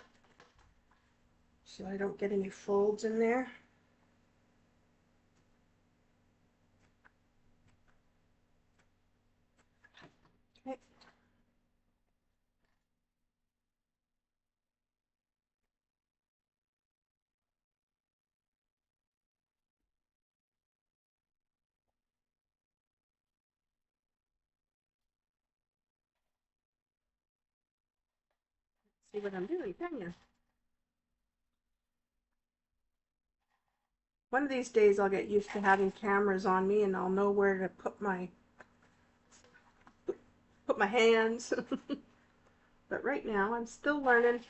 so I don't get any folds in there. Okay. See what I'm doing, can you? One of these days I'll get used to having cameras on me and I'll know where to put my hands. But right now I'm still learning.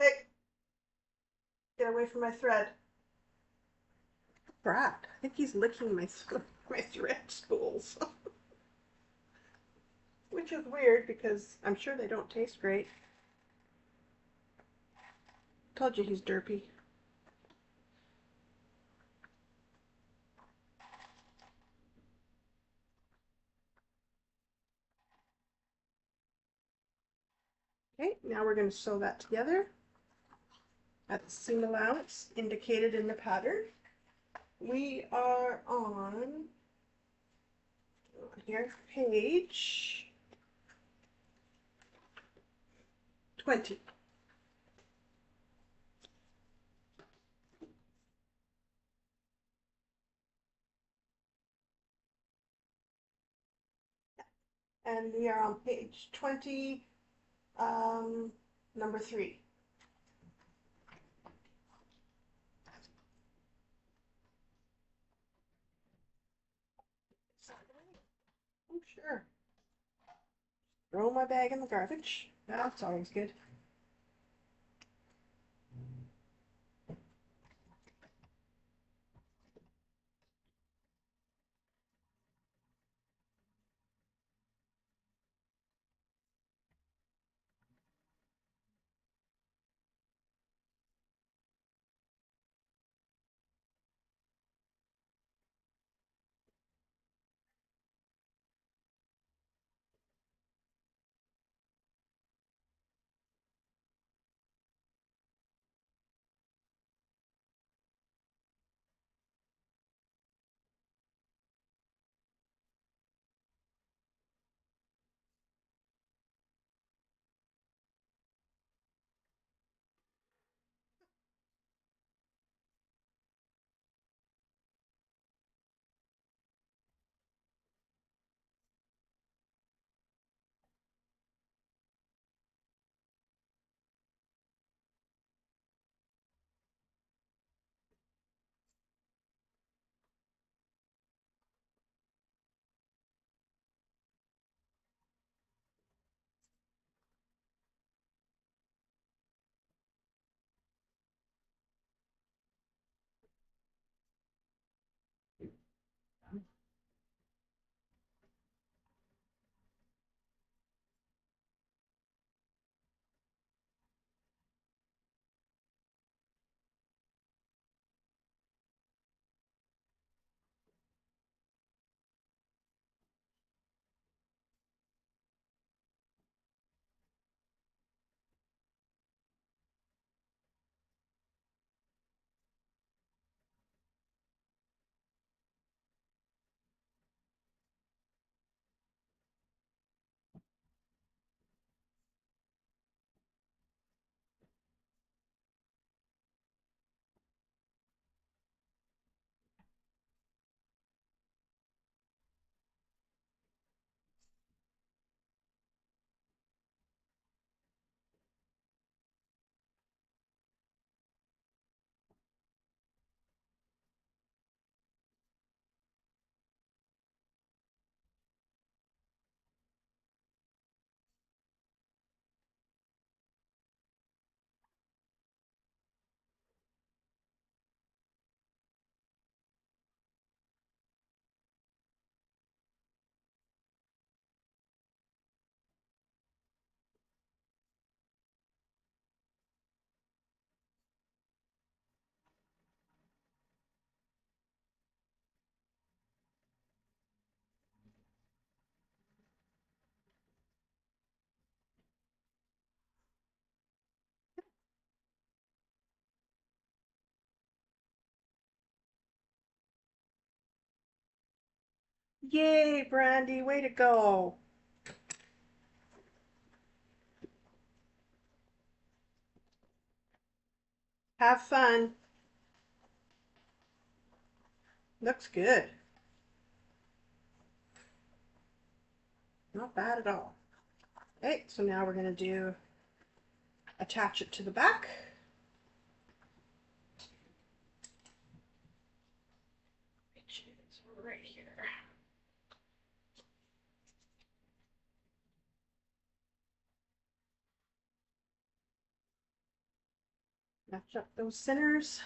Hey, get away from my thread. Brat, I think he's licking my thread spools. which is weird because I'm sure they don't taste great. Told you he's derpy. Okay, now we're going to sew that together at the seam allowance indicated in the pattern. We are on here, page 20. And we are on page 20, number 3. Oh, sure. Throw my bag in the garbage. That's always good. Yay, Brandy, way to go. Have fun. Looks good. Not bad at all. Okay, so now we're going to attach it to the back. Which is right here. Match up those centers.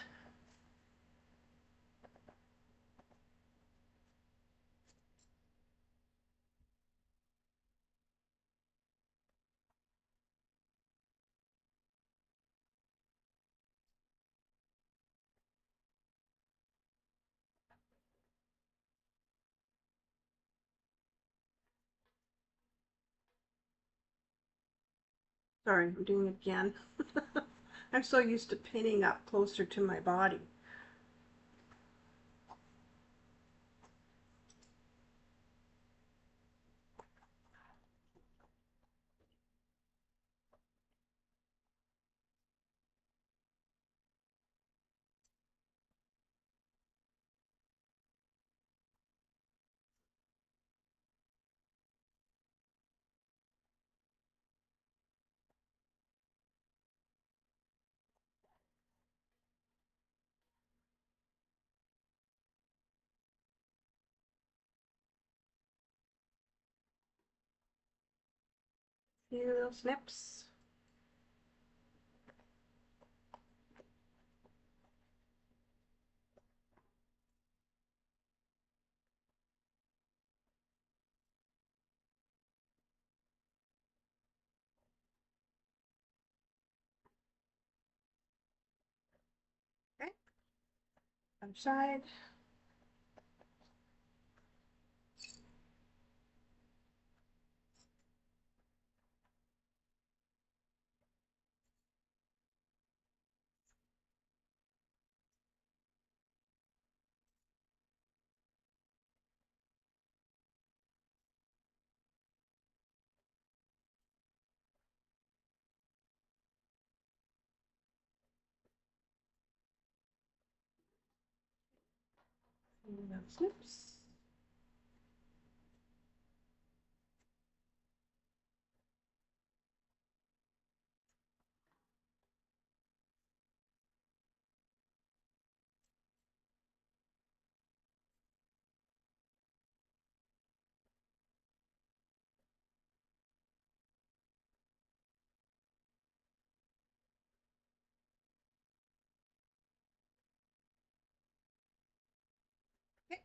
Sorry, I'm doing it again. I'm so used to pinning up closer to my body. Few little snips. Okay, other side. Few little snips. Okay.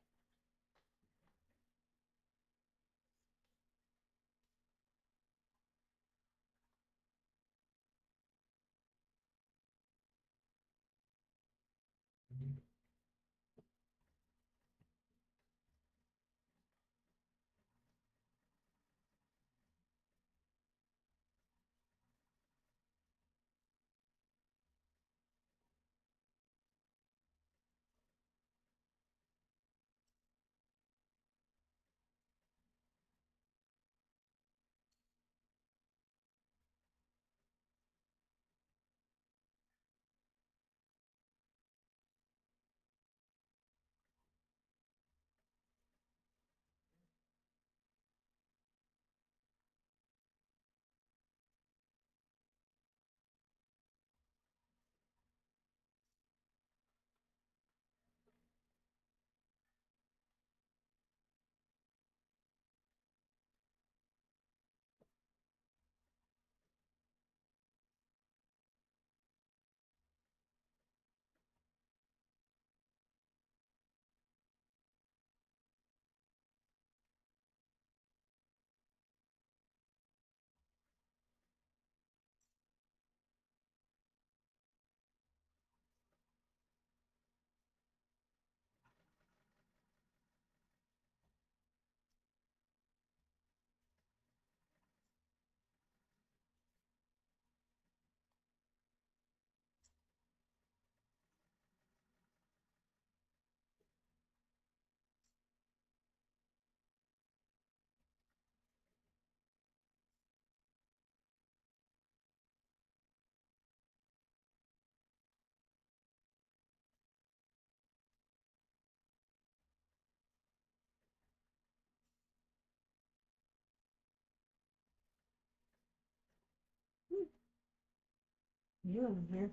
Here.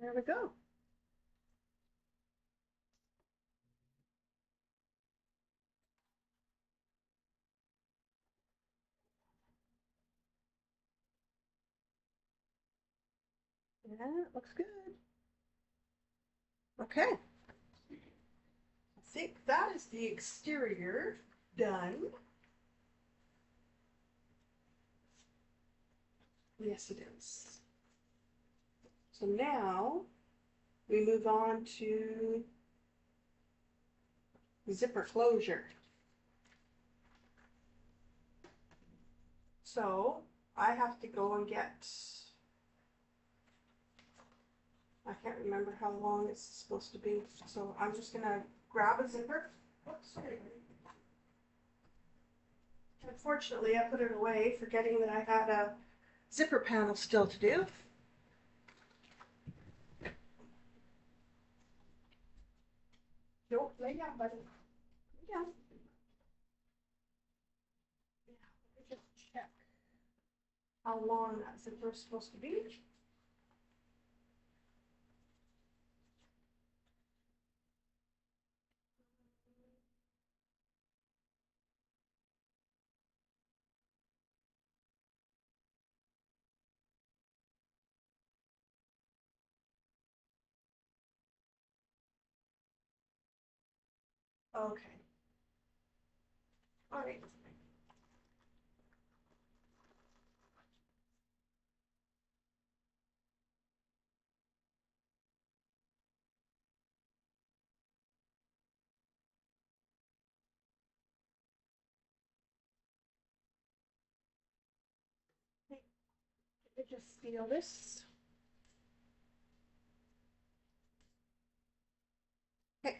There we go. Yeah, it looks good. Okay. I think that is the exterior done. Yes, it is. So now we move on to zipper closure. So I have to go and get, I can't remember how long it's supposed to be. So I'm just gonna grab a zipper. Oops, sorry. Unfortunately, I put it away, forgetting that I had a zipper panel still to do. Nope, lay down, buddy. Lay down. Yeah, let me just check how long that zipper is supposed to be. Okay. All right. Let me just seal this. Okay.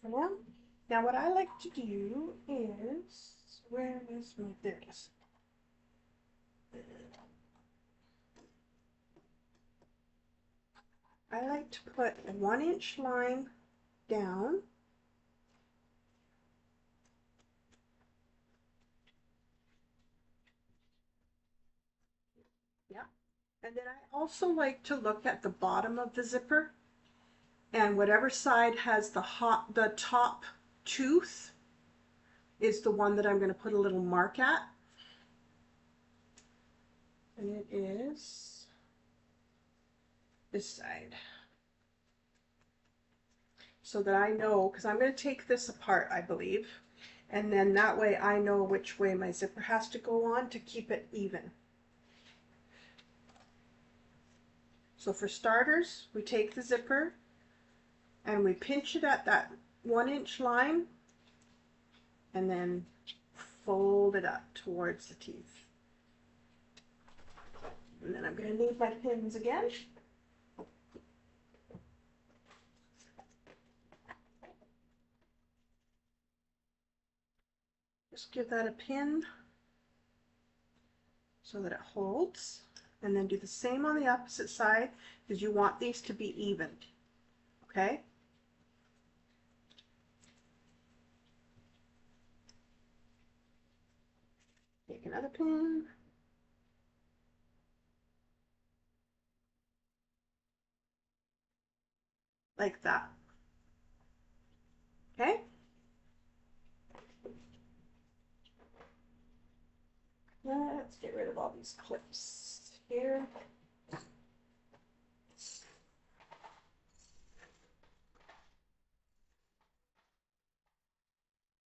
For now. Now what I like to do is, where is my, there it is. I like to put a 1-inch line down. Yeah. And then I also like to look at the bottom of the zipper, and whatever side has the top tooth is the one that I'm going to put a little mark at. And it is this side. So that I know, because I'm going to take this apart, I believe. And then that way I know which way my zipper has to go on to keep it even. So for starters, we take the zipper and we pinch it at that 1-inch line and then fold it up towards the teeth. And then I'm going to need my pins again. Just give that a pin so that it holds. And then do the same on the opposite side, because you want these to be even. Okay? Take another pin. Like that. Okay? Let's get rid of all these clips here.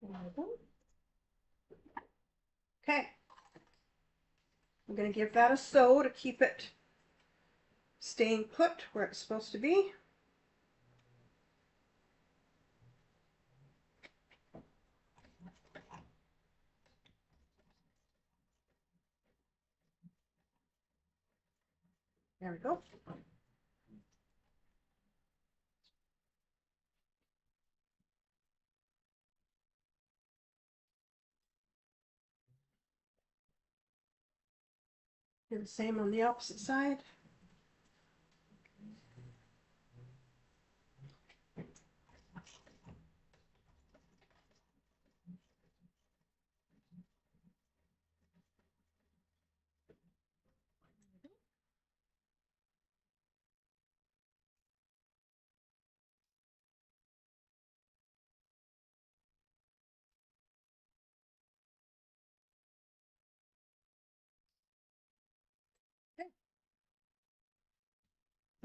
There we go. Okay. I'm going to give that a sew to keep it staying put where it's supposed to be. There we go. Do the same on the opposite side.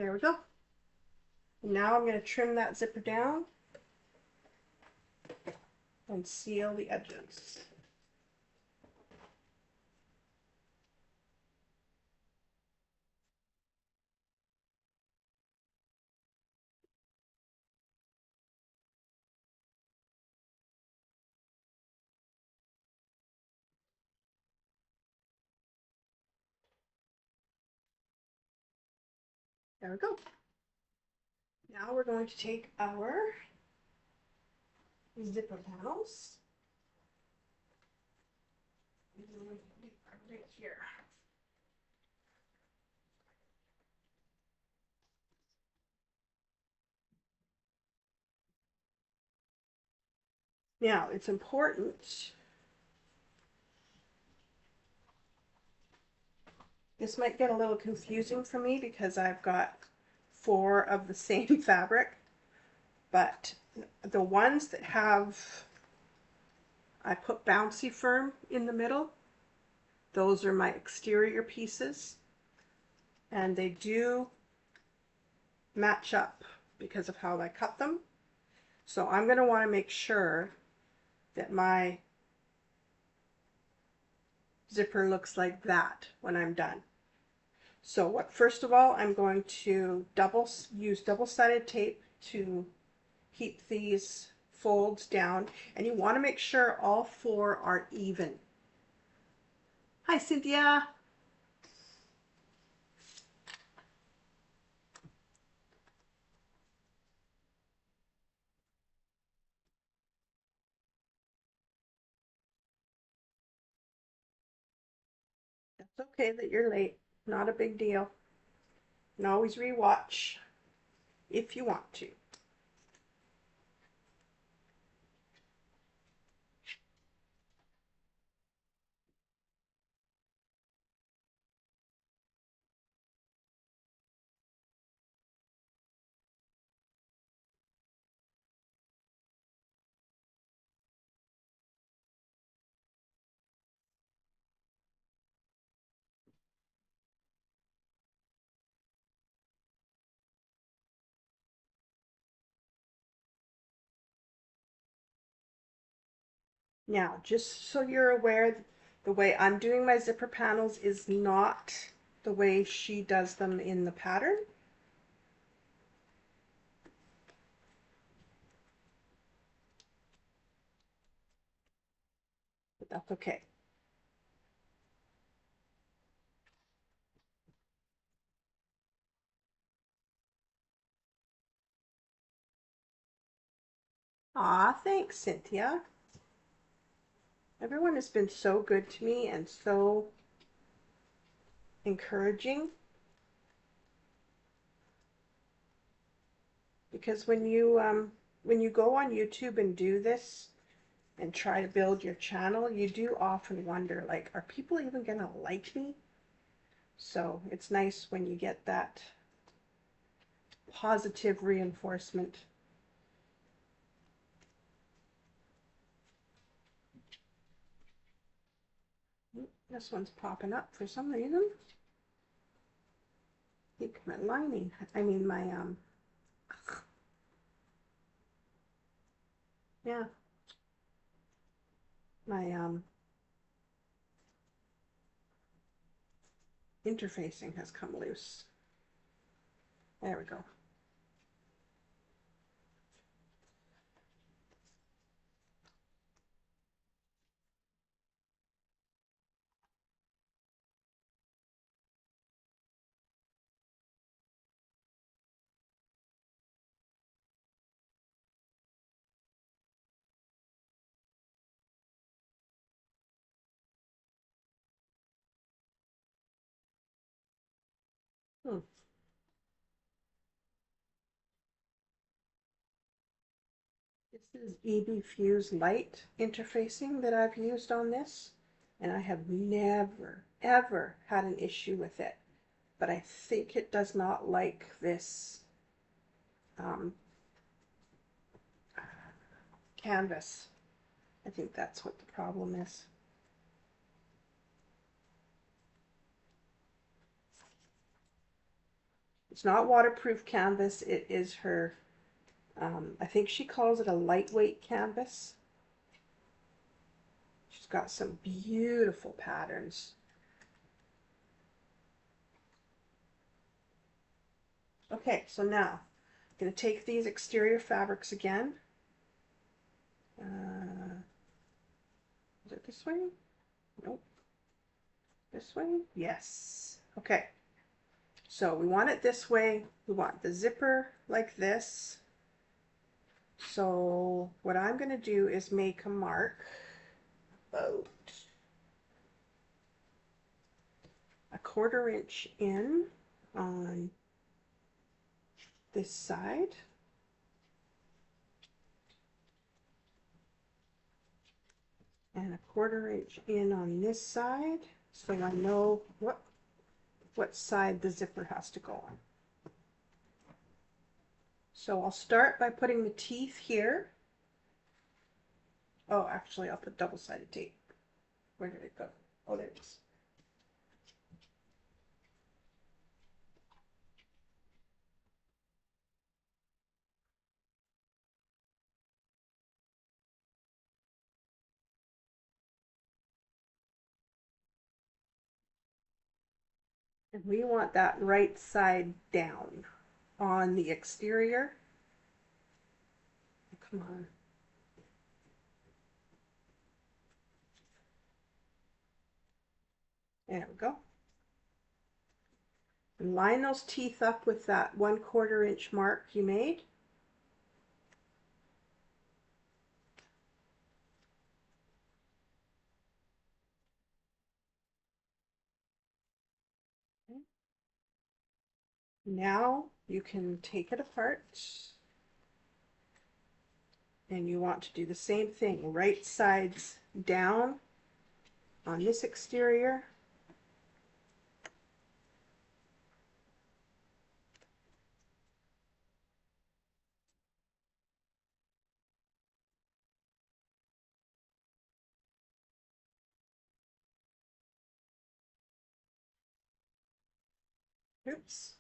There we go. Now I'm going to trim that zipper down and seal the edges. There we go. Now we're going to take our zipper panels right here. Now it's important, this might get a little confusing for me because I've got 4 of the same fabric, but the ones that have, I put Bouncy Firm in the middle, those are my exterior pieces, and they do match up because of how I cut them. So I'm going to want to make sure that my zipper looks like that when I'm done. So what, first of all, I'm going to use double-sided tape to keep these folds down, and you want to make sure all 4 are even. Hi, Cynthia. That's okay that you're late. Not a big deal. You can always rewatch if you want to. Now, just so you're aware, the way I'm doing my zipper panels is not the way she does them in the pattern. But that's okay. Aw, thanks, Cynthia. Everyone has been so good to me and so encouraging. Because when you go on YouTube and do this and try to build your channel, you do often wonder, like, are people even gonna like me? So it's nice when you get that positive reinforcement. This one's popping up for some reason. I think my lining, I mean my, yeah, my, interfacing has come loose. There we go. Hmm. This is EB Fuse Light interfacing that I've used on this, and I have never, ever had an issue with it. But I think it does not like this canvas. I think that's what the problem is. It's not waterproof canvas. It is her, I think she calls it a lightweight canvas. She's got some beautiful patterns. Okay, so now I'm going to take these exterior fabrics again. Is it this way? Nope. This way? Yes. Okay. So we want it this way. We want the zipper like this. So what I'm going to do is make a mark about a 1/4 inch in on this side. And a 1/4 inch in on this side, so I know what side the zipper has to go on. So I'll start by putting the teeth here. Oh, actually, I'll put double-sided tape. Where did it go? Oh, there it is. And we want that right side down on the exterior. Come on. There we go. And line those teeth up with that 1/4 inch mark you made. Now you can take it apart. And you want to do the same thing, right sides down on this exterior. Oops.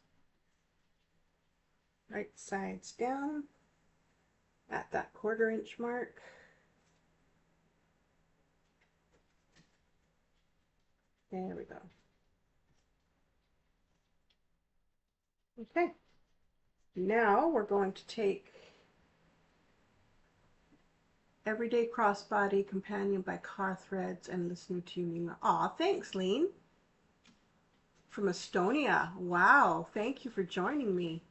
Right sides down at that 1/4 inch mark. There we go. Okay. Now we're going to take Everyday Crossbody Companion by Car Threads and Listening to You. Aw, thanks, Lean. From Estonia. Wow, thank you for joining me.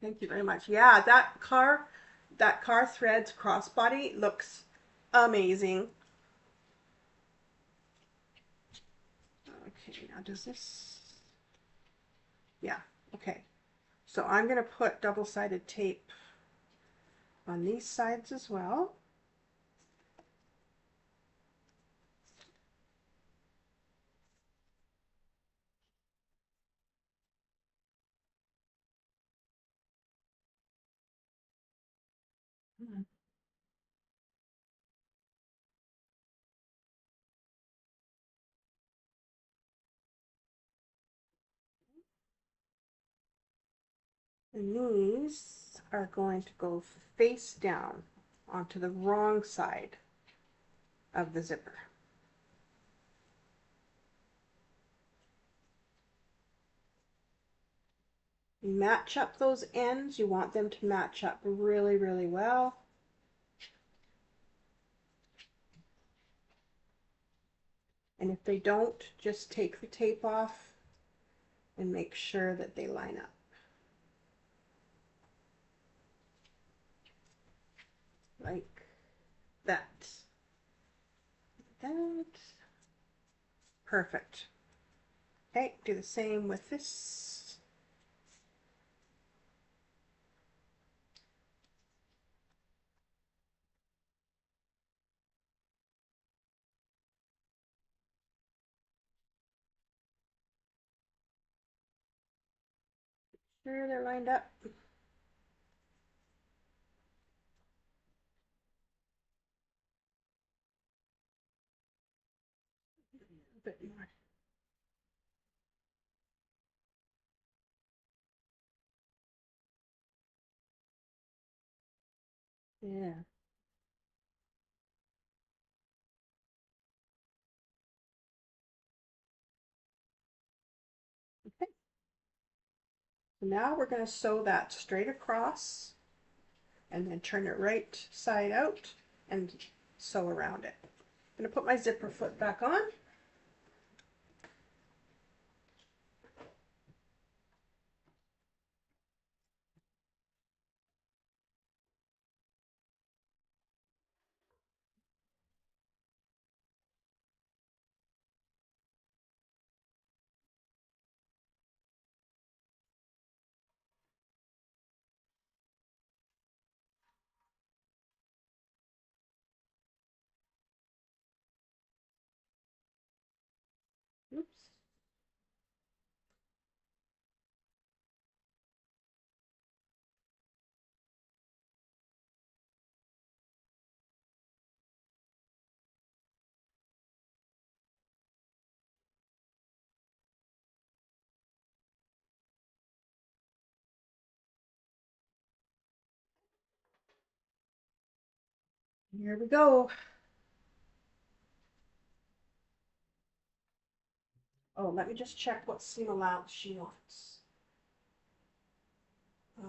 Thank you very much. Yeah, that car threads crossbody looks amazing. Okay, now does this? Yeah, okay. So I'm going to put double-sided tape on these sides as well. And these are going to go face down onto the wrong side of the zipper. Match up those ends. You want them to match up really, really well. And if they don't, just take the tape off and make sure that they line up. Like that. That. Perfect. Okay, do the same with this. Sure they're lined up. bit more. Yeah. Okay. So now we're going to sew that straight across and then turn it right side out and sew around it. I'm going to put my zipper foot back on. Oops. Here we go. Oh, let me just check what seam allowance she wants. Uh,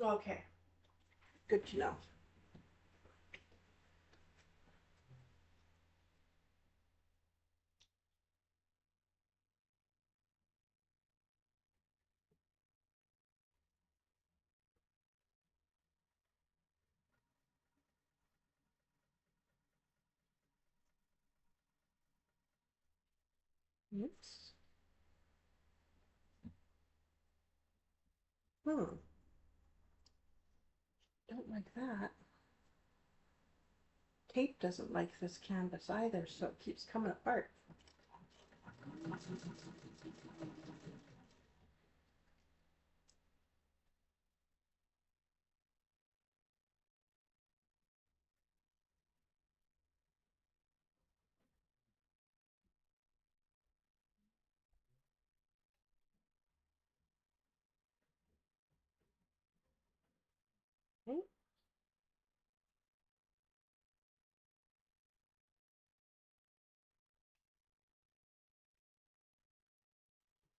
okay, good to know. Oops. Hmm. Don't like that. Tape doesn't like this canvas either, so it keeps coming apart. Okay.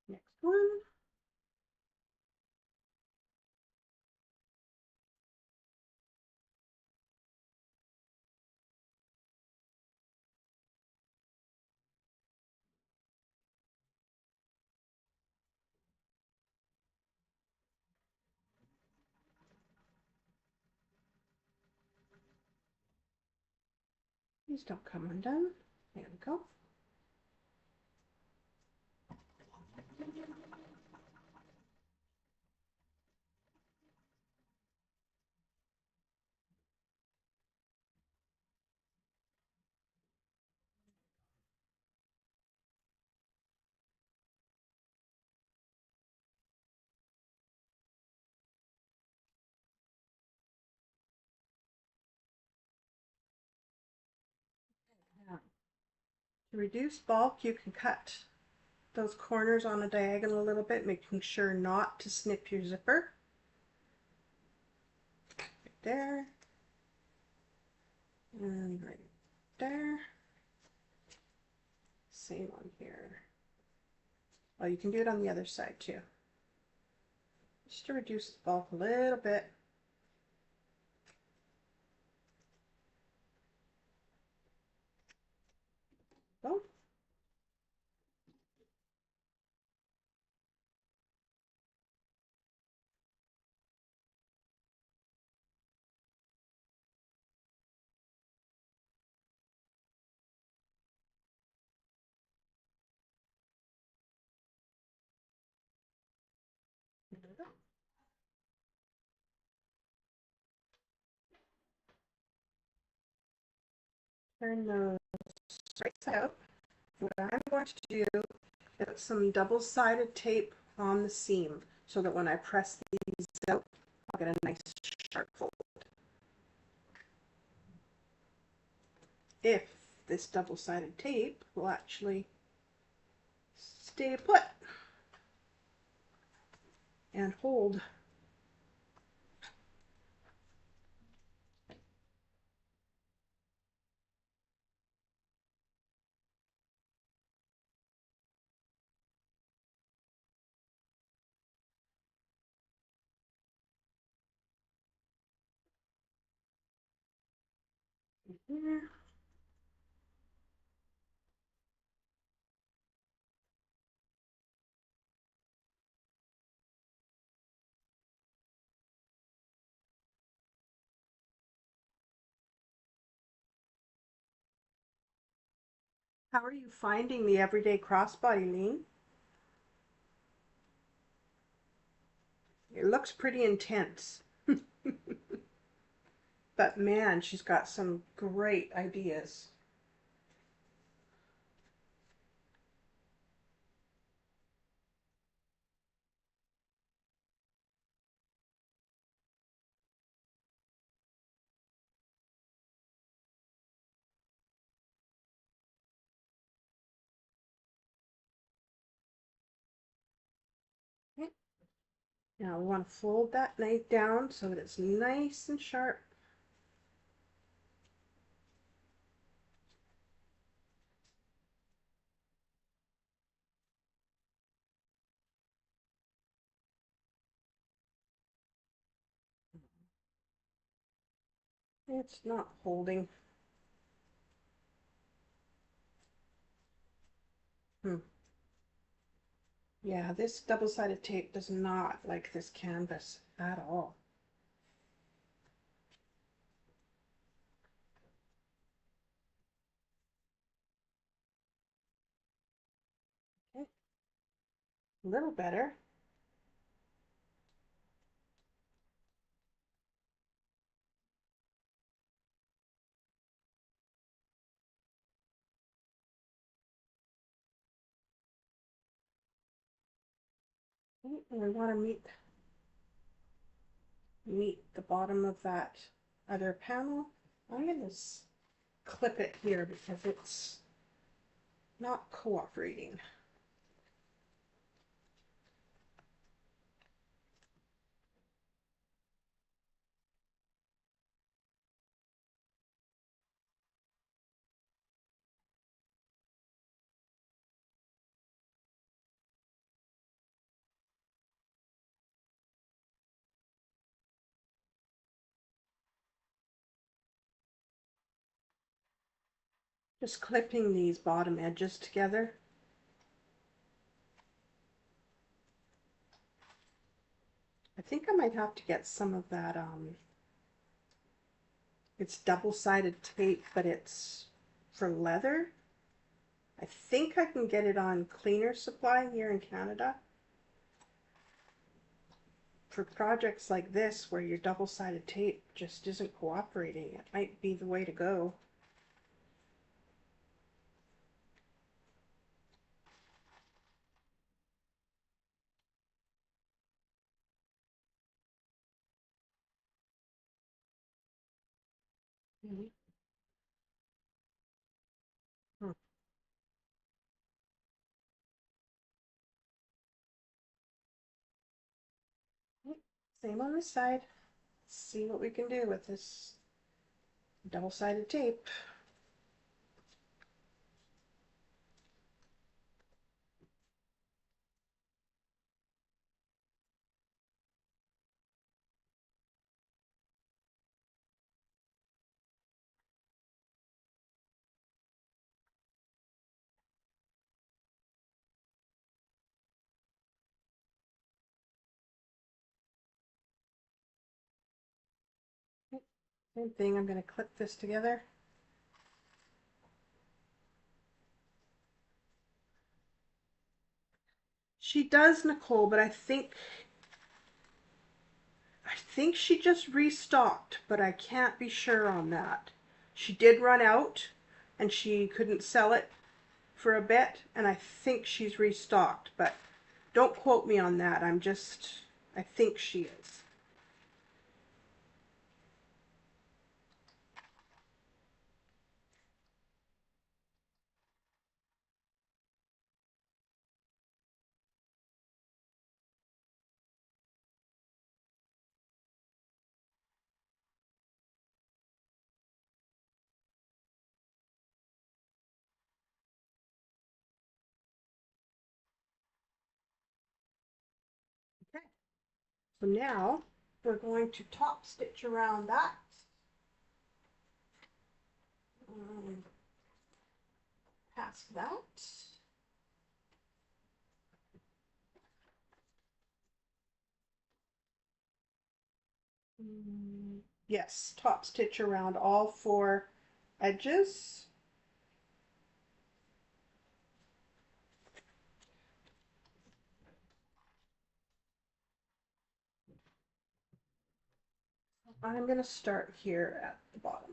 Next one. Please don't come undone. There we go. Now, to reduce bulk, you can cut those corners on a diagonal a little bit, making sure not to snip your zipper. Right there. And right there. Same on here. Oh, you can do it on the other side too. Just to reduce the bulk a little bit. Oh. Turn those right side up. What I'm going to do is put some double-sided tape on the seam so that when I press these out, I'll get a nice sharp fold. If this double-sided tape will actually stay put and hold. Here. How are you finding the everyday crossbody, Lean? It looks pretty intense. But man, she's got some great ideas. Okay. Now we want to fold that knife down so that it's nice and sharp. It's not holding. Yeah, this double-sided tape does not like this canvas at all. Okay, a little better. Okay, and we want to meet the bottom of that other panel. I'm going to clip it here because it's not cooperating. Just clipping these bottom edges together. I think I might have to get some of that, it's double-sided tape, but it's for leather. I think I can get it on Cleaner Supply here in Canada. For projects like this where your double-sided tape just isn't cooperating, it might be the way to go. Mhm. Hmm. Same on this side. Let's see what we can do with this double-sided tape. Same thing, I'm going to clip this together. She does, Nicole, but I think she just restocked, but I can't be sure on that. She did run out, and she couldn't sell it for a bit, and I think she's restocked, but don't quote me on that. I think she is. Okay, so now we're going to top stitch around that. Past that. Yes, top stitch around all 4 edges. I'm going to start here at the bottom.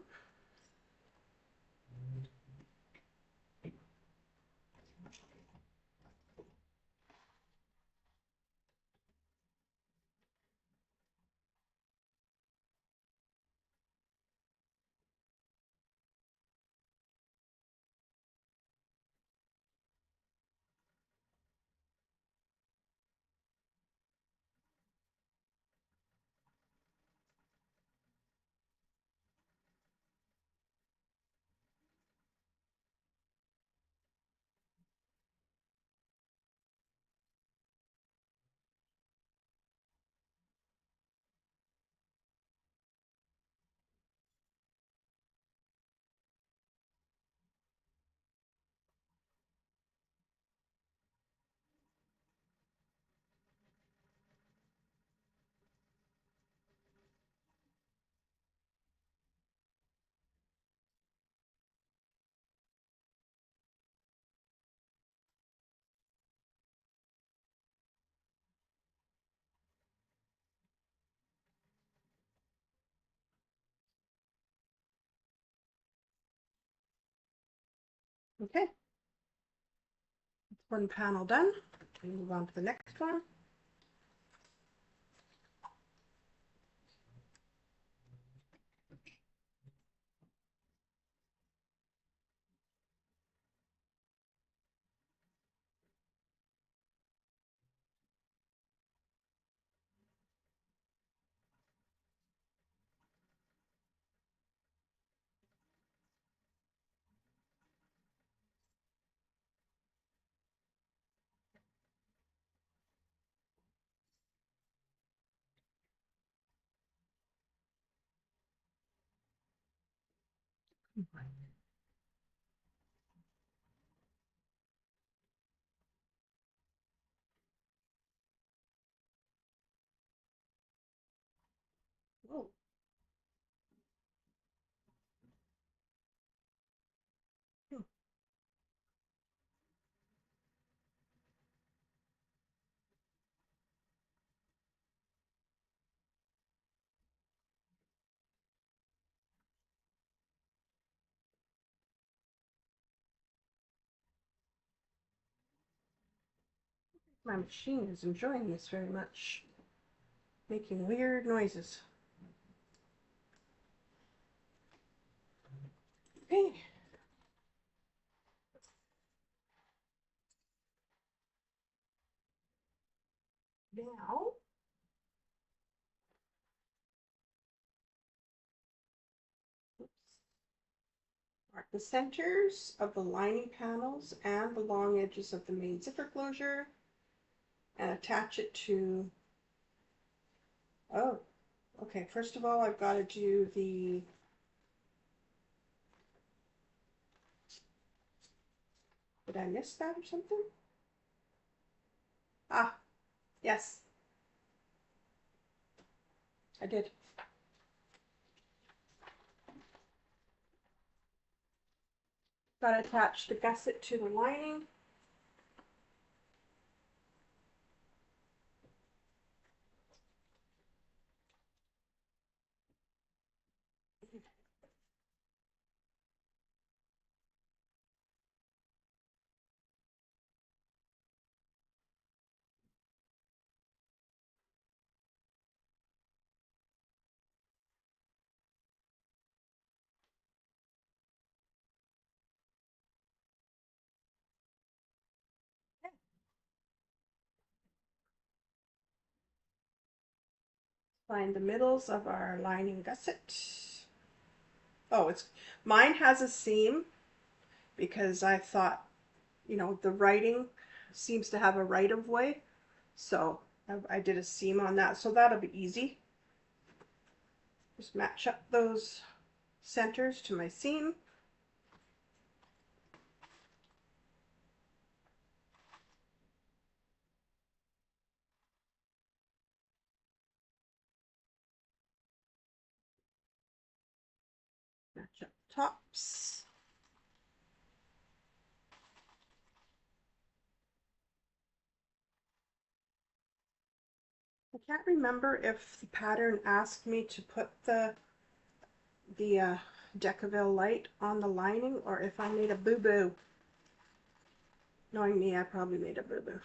Okay, that's one panel done. We move on to the next one. Oh, my machine is enjoying this very much, making weird noises. Okay. Now, oops, mark the centers of the lining panels and the long edges of the main zipper closure and attach it to, oh, okay, first of all, I've got to do the, did I miss that or something? Ah, yes, I did. Got to attach the gusset to the lining. find the middles of our lining gusset. Oh, mine has a seam because I thought, you know, the writing seems to have a right of way. So I did a seam on that, so that'll be easy. Just match up those centers to my seam. Match up tops. I can't remember if the pattern asked me to put the Decaville light on the lining or if I made a boo-boo. Knowing me, I probably made a boo-boo.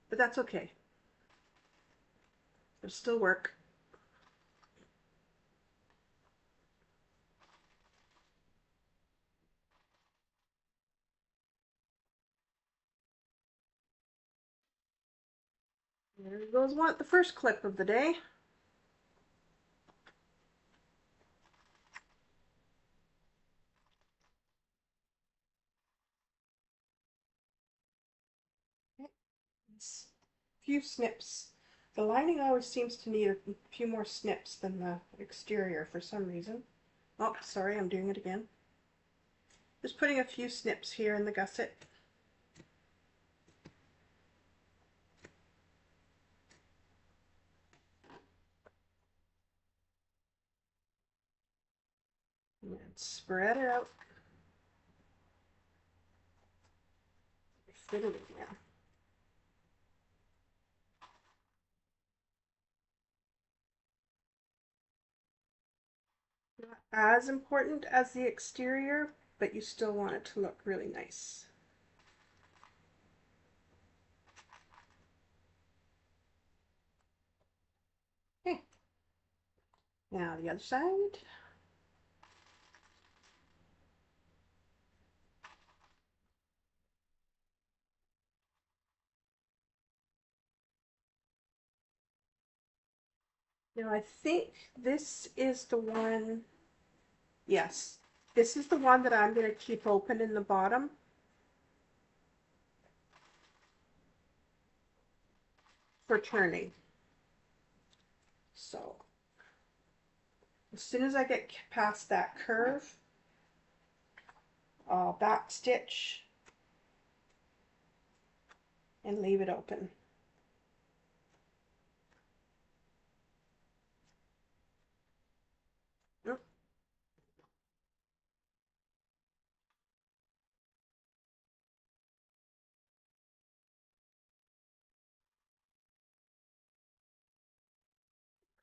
But that's okay. It'll still work. There goes the first clip of the day. A few snips. The lining always seems to need a few more snips than the exterior for some reason. Oh, sorry, I'm doing it again. Just putting a few snips here in the gusset. And spread it out. Fit it in there. Not as important as the exterior, but you still want it to look really nice. Okay. Now the other side. Now I think this is the one, yes, this is the one that I'm going to keep open in the bottom. For turning. So as soon as I get past that curve, I'll back stitch and leave it open. Oop.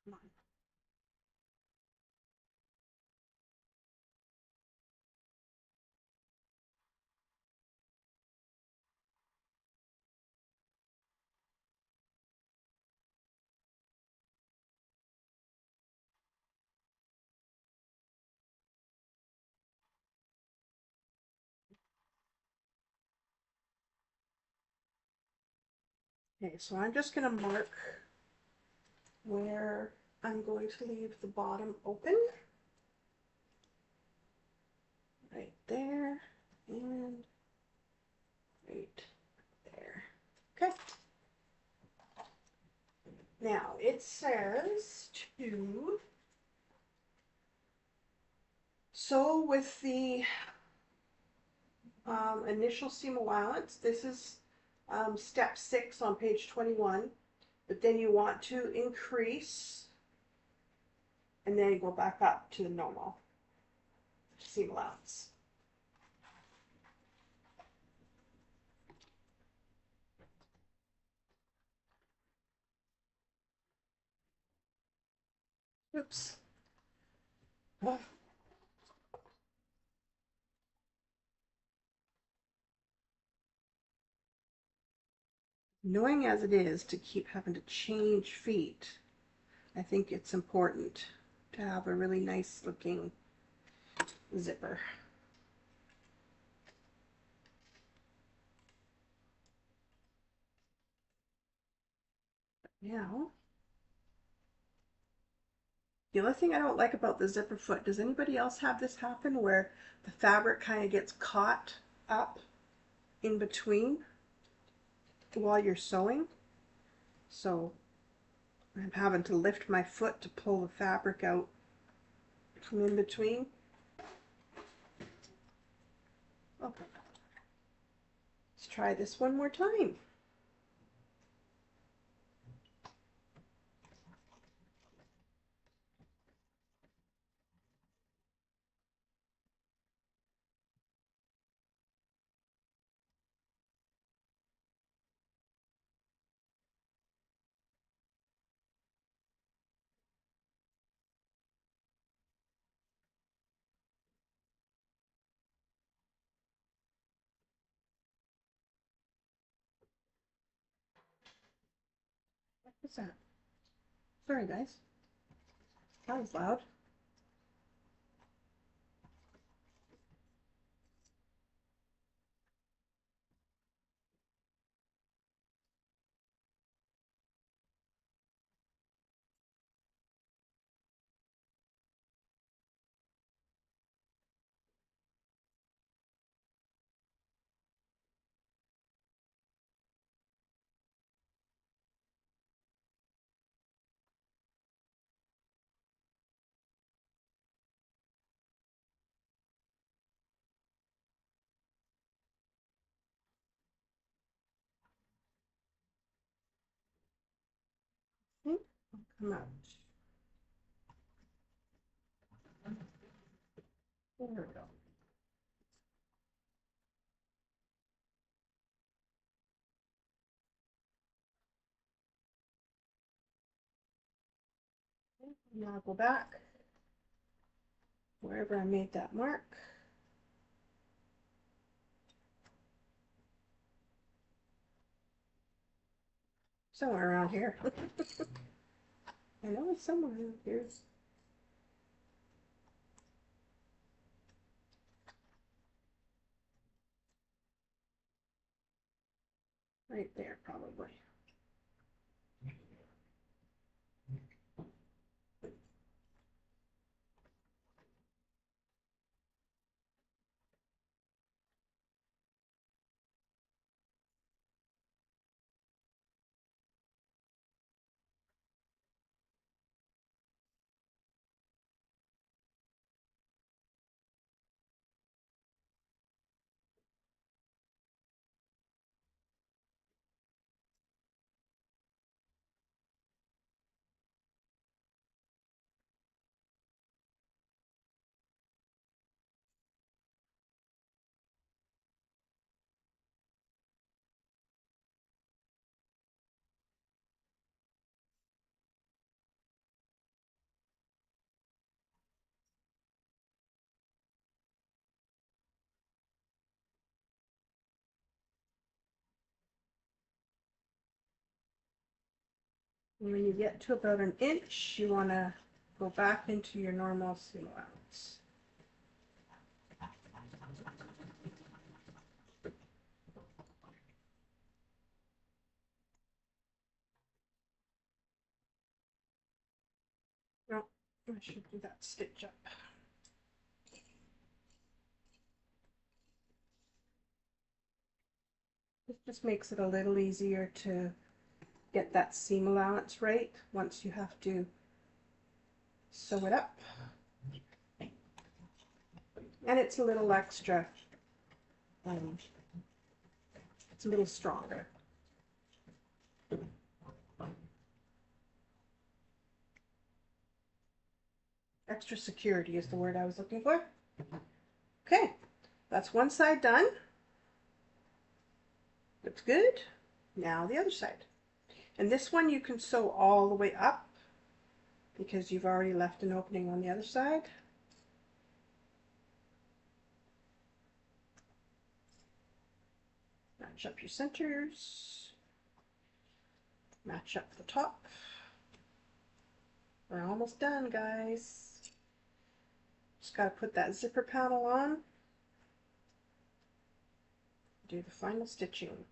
Come on. Okay, so I'm just going to mark where I'm going to leave the bottom open. Right there and right there. Okay. Now it says to sew with the initial seam allowance. This is step 6 on page 21, but then you want to increase and then go back up to the normal seam allowance. Oops. Oh. Knowing as it is to keep having to change feet, I think it's important to have a really nice looking zipper. Now The only thing I don't like about the zipper foot, does anybody else have this happen where the fabric kind of gets caught up in between while you're sewing? So I'm having to lift my foot to pull the fabric out from in between. Okay, let's try this one more time. What's that? Sorry guys, that was loud. Come out. There we go. Now I'll go back wherever I made that mark. Somewhere around here. I know it's somewhere around here. Right there, probably. And when you get to about an inch, you want to go back into your normal seam allowance. No, I should do that stitch up. This just makes it a little easier to get that seam allowance right once you have to sew it up. And it's a little extra, it's a little stronger. Extra security is the word I was looking for. Okay, that's one side done. Looks good. Now the other side. And this one you can sew all the way up because you've already left an opening on the other side. Match up your centers. Match up the top. We're almost done, guys. Just got to put that zipper panel on. Do the final stitching.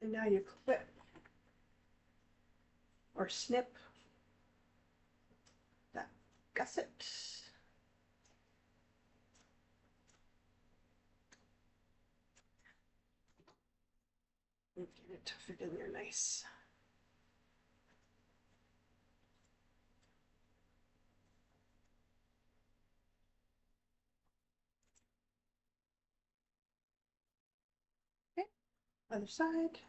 And now you clip or snip that gusset. And get it to fit in there nice. Okay, other side.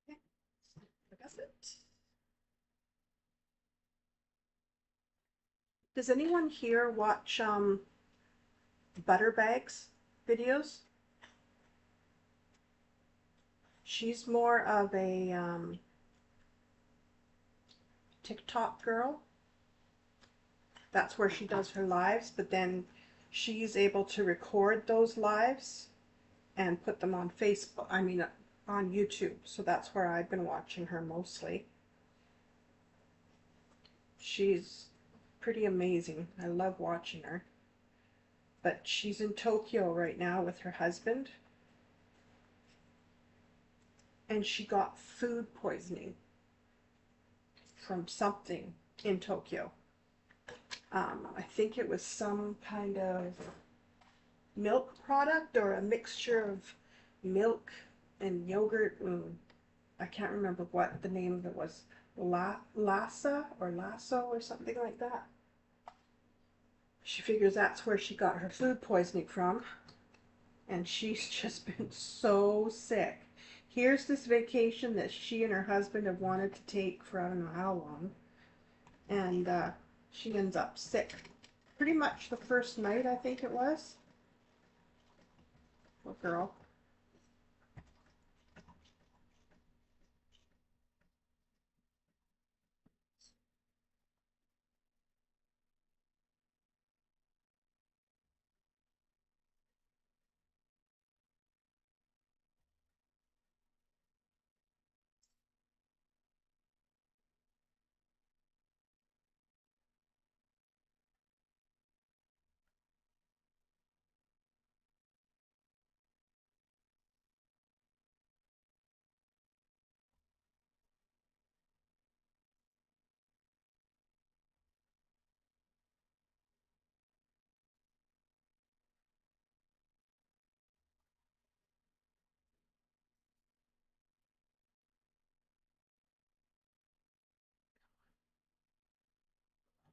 Okay, the gusset. Does anyone here watch Butter Bags videos? She's more of a TikTok girl. That's where she does her lives, but then she's able to record those lives and put them on Facebook, I mean on YouTube. So that's where I've been watching her mostly. She's pretty amazing. I love watching her. But she's in Tokyo right now with her husband. And she got food poisoning from something in Tokyo. I think it was some kind of milk product or a mixture of milk and yogurt. I can't remember what the name of it was. Lassa or Lasso or something like that. She figures that's where she got her food poisoning from. And she's just been so sick. Here's this vacation that she and her husband have wanted to take for I don't know how long. And she ends up sick. Pretty much the first night, I think it was. Poor girl.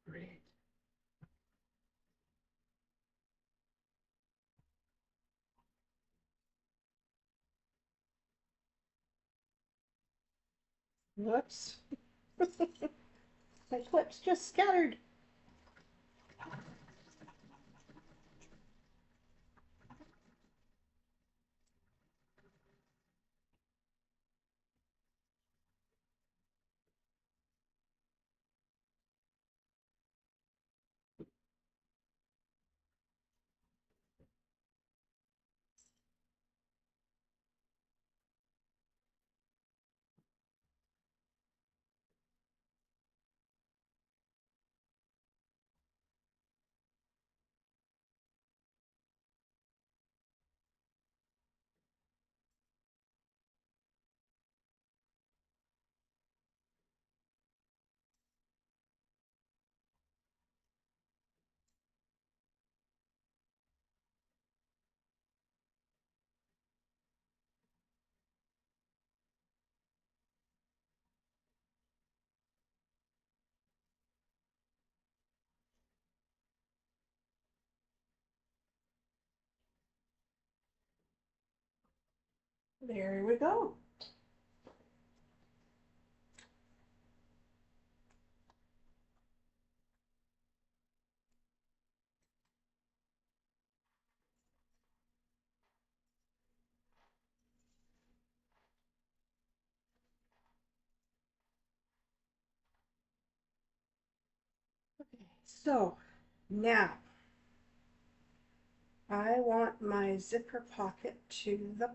Great. Whoops. My clip's just scattered. There we go. So now I want my zipper pocket to the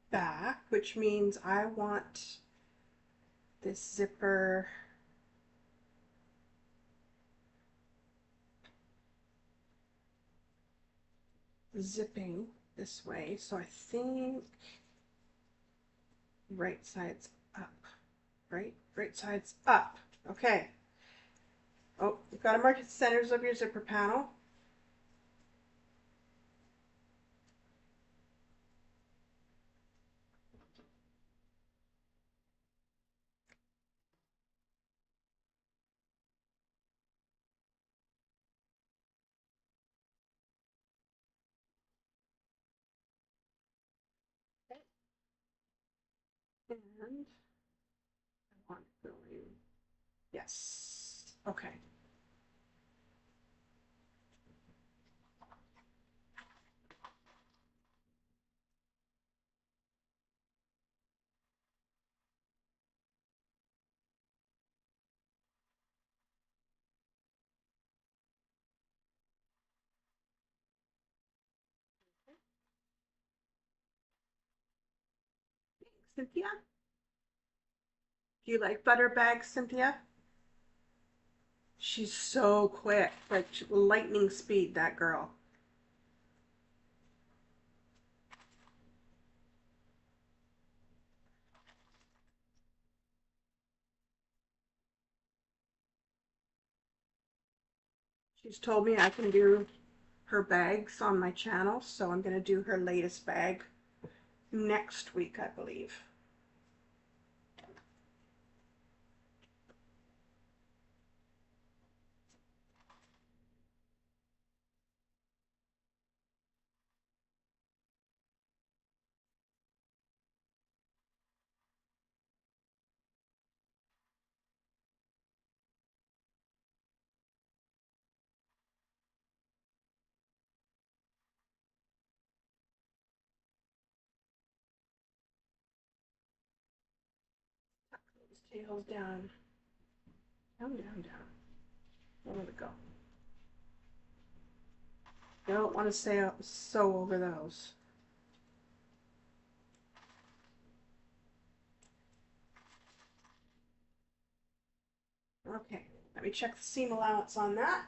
back, which means I want this zipper zipping this way. So I think right side's up, right? Right side's up. Okay. Oh, you've got to mark the centers of your zipper panel. And I want it going. Yes. Okay. Cynthia? Do you like butter bags, Cynthia? She's so quick, like lightning speed, that girl. She's told me I can do her bags on my channel, so I'm going to do her latest bag next week, I believe. Tuck those tails down, down, down, down. Where would it go? You don't want to sew over those. Okay, let me check the seam allowance on that.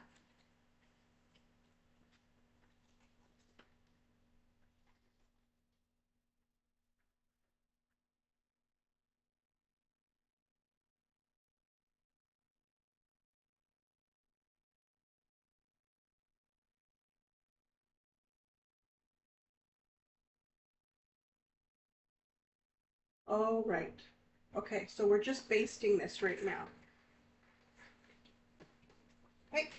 All right. Okay, so we're just basting this right now. Okay.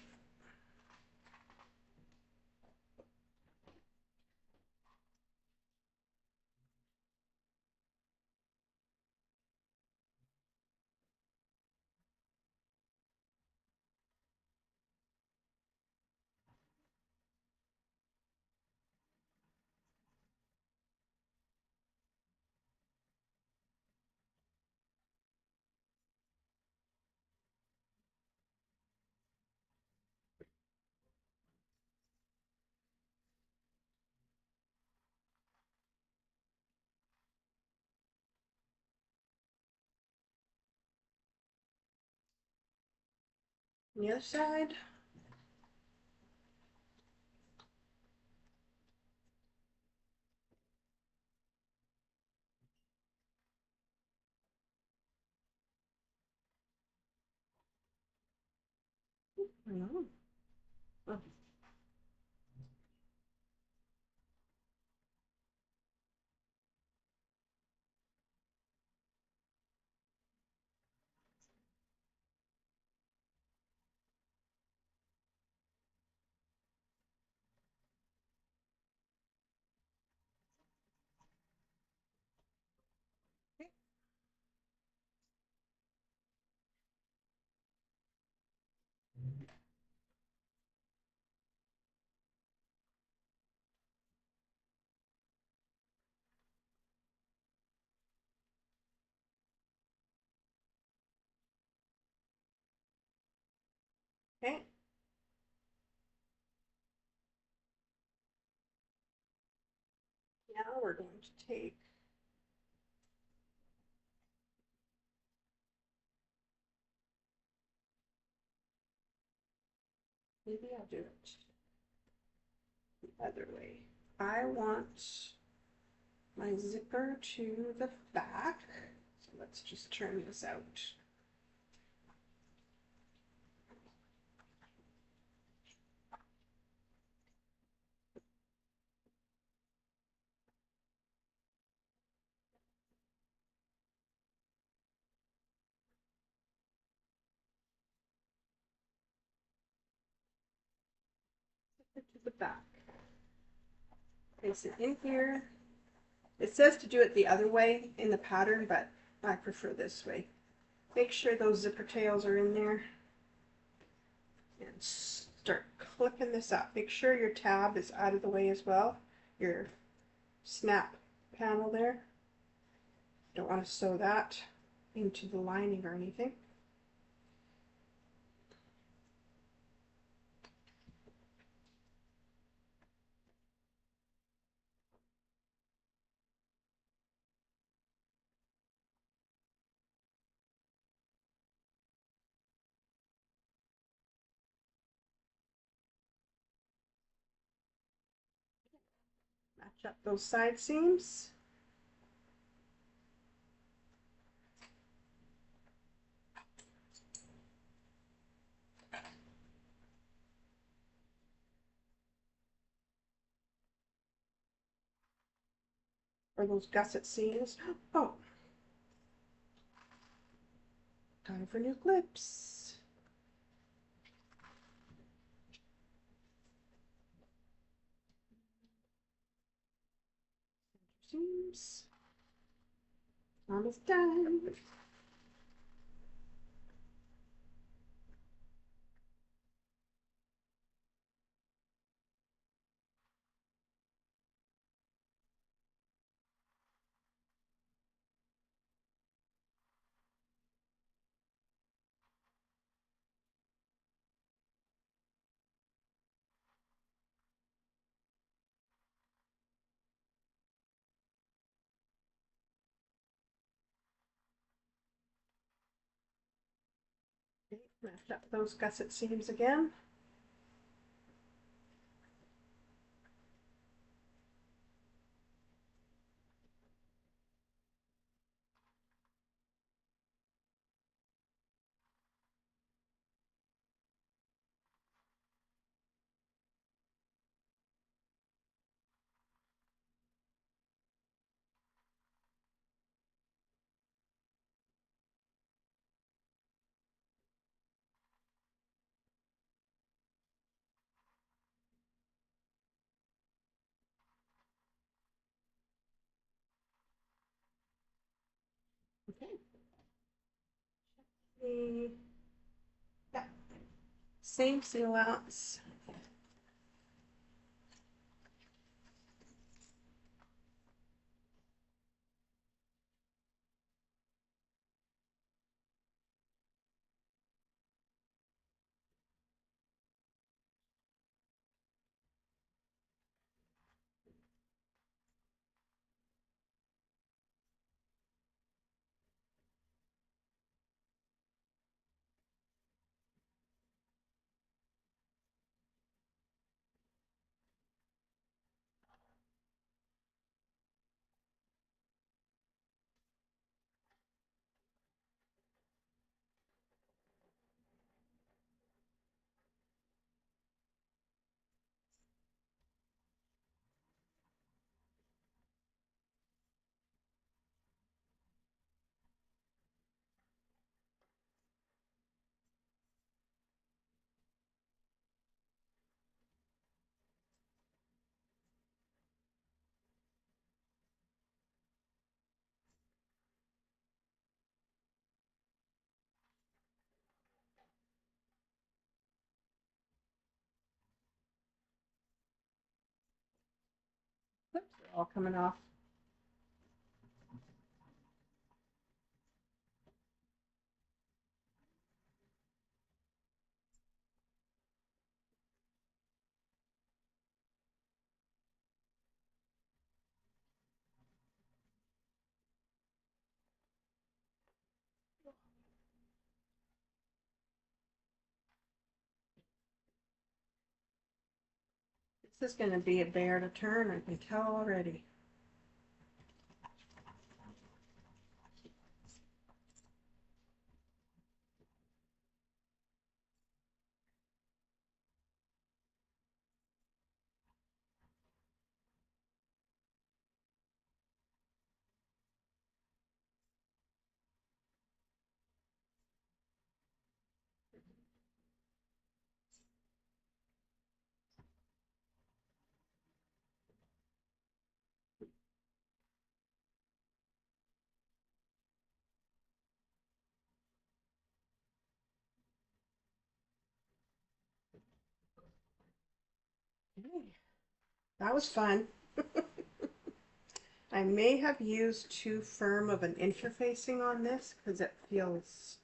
On the other side. No. Oh. Okay. Now we're going to take maybe I'll do it the other way. I want my zipper to the back. So let's just turn this out. Zipper to the back. Place it in here. It says to do it the other way in the pattern, but I prefer this way. Make sure those zipper tails are in there. And start clipping this up. Make sure your tab is out of the way as well. Your snap panel there. Don't want to sew that into the lining or anything. Match up those side seams. Or those gusset seams. Oh, time for new clips. Seams. Almost done. Okay, match up those gusset seams again. Okay. Yeah. Same seal outs. Oops, they're all coming off. This is going to be a bear to turn, I can tell already. Okay. That was fun. I may have used too firm of an interfacing on this because it feels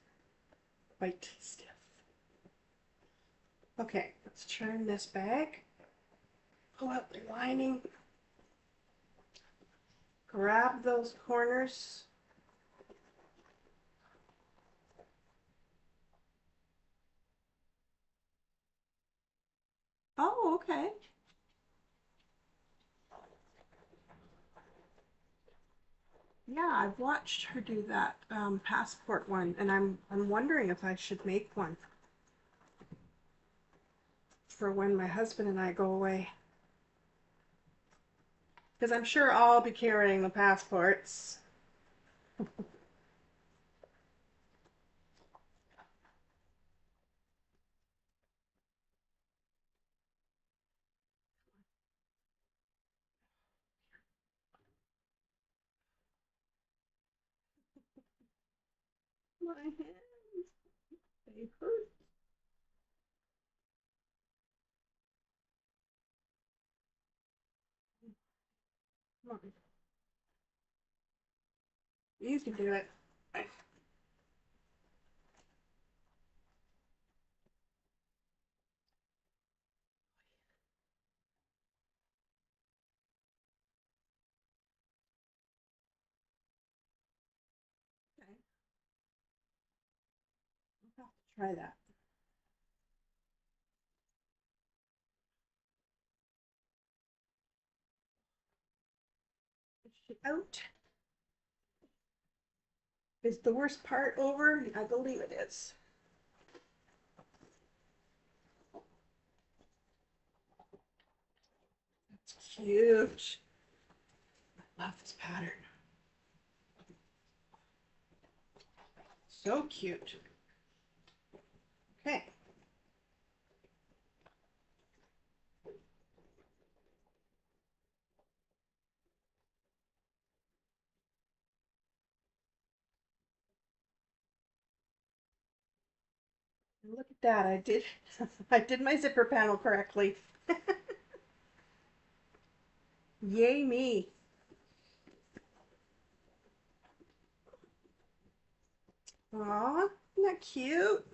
quite stiff. Okay, let's turn this bag. Pull out the lining. Grab those corners. Oh, okay. Yeah, I've watched her do that passport one, and I'm wondering if I should make one for when my husband and I go away. Because I'm sure I'll be carrying the passports. My hands, they hurt. Come on. You can do it. Okay. I'll have to try that. Is she out? Is the worst part over? I believe it is. It's cute. I love this pattern. So cute. Okay. And look at that. I did I did my zipper panel correctly. Yay me. Aw, isn't that cute?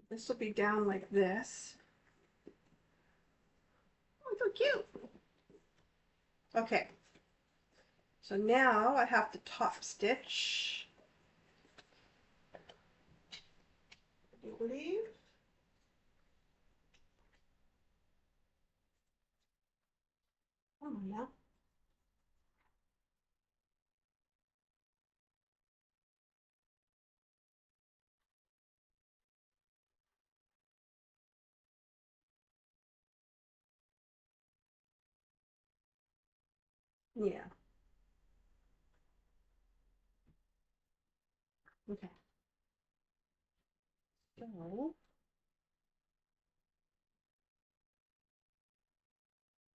This will be down like this. Oh, so cute. Okay. So now I have to top stitch. I believe. Oh yeah. Yeah. Okay. So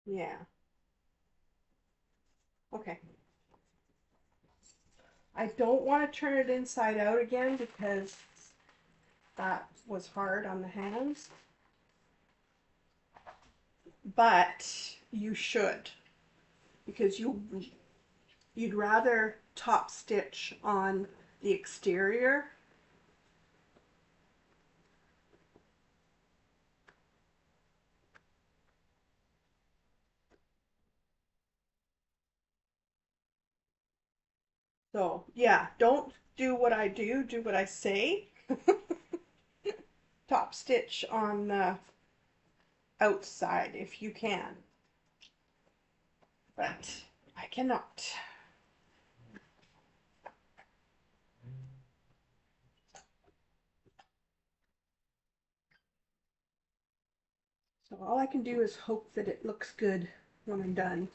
yeah. Okay. I don't want to turn it inside out again because that was hard on the hands. But you should, because you'd rather top stitch on the exterior. So yeah, don't do what I do what I say. top stitch on the outside if you can, but I cannot. So all I can do is hope that it looks good when I'm done.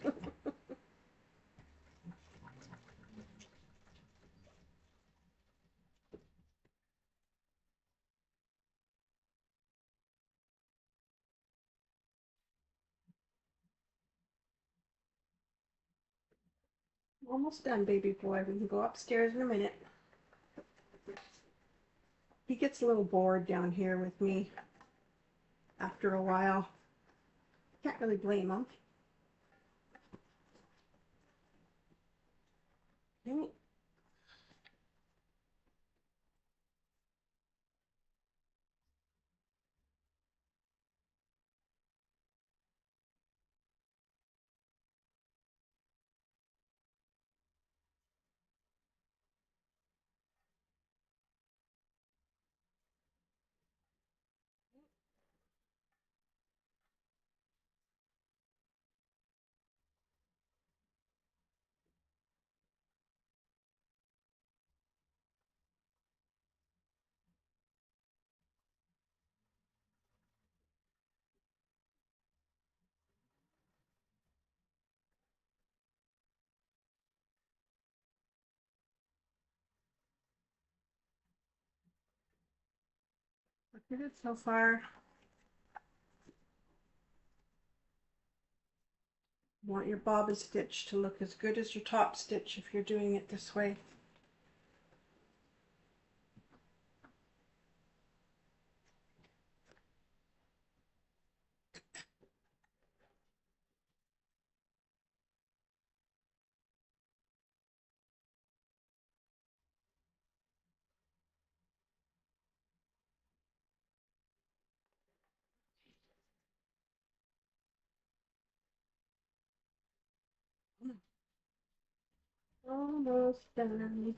Almost done, baby boy. We can go upstairs in a minute. He gets a little bored down here with me after a while. Can't really blame him. Okay. Looking good so far. You want your bobbin stitch to look as good as your top stitch if you're doing it this way. Almost done.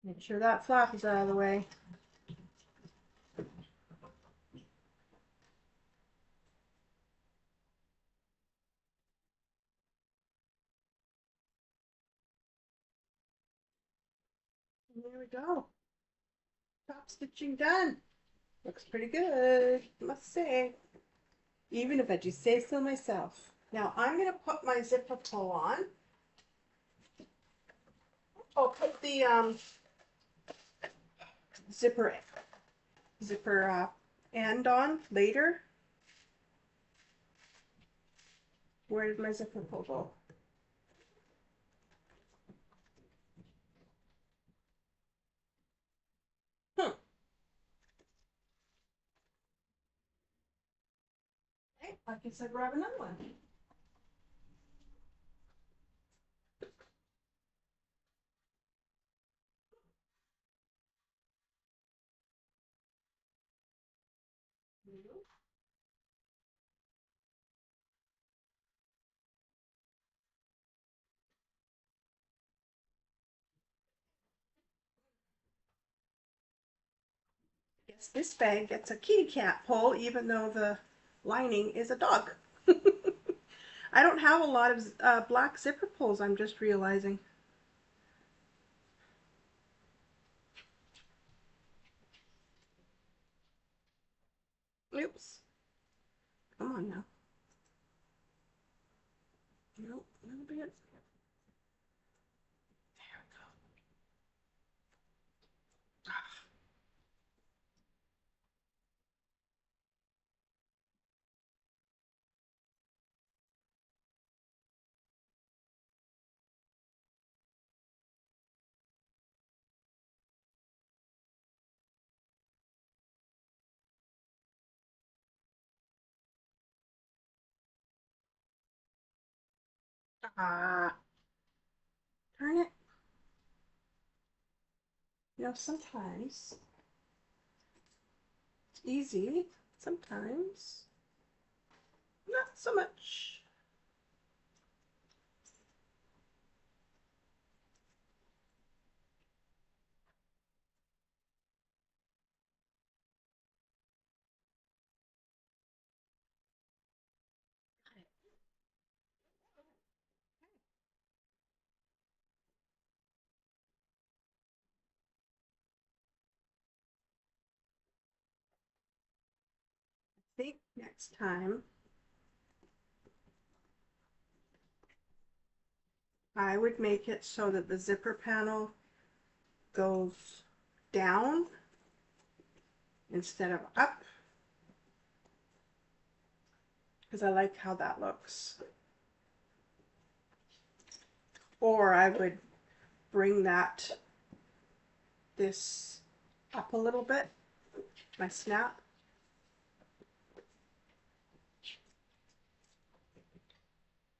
Make sure that flap is out of the way. And there we go. Top stitching done. Looks pretty good, I must say. Even if I do say so myself. Now I'm going to put my zipper pull on. I'll put the zipper end on later. Where did my zipper pull go? Okay, I guess I grab another one. Yes, this bag gets a kitty cat pull even though the lining is a dog. I don't have a lot of black zipper pulls, I'm just realizing. Oops. Come on now. Nope, a little bit. There we go. Ah, darn it. Now sometimes it's easy, sometimes not so much. I think next time I would make it so that the zipper panel goes down instead of up, because I like how that looks. Or I would bring this up a little bit, my snap.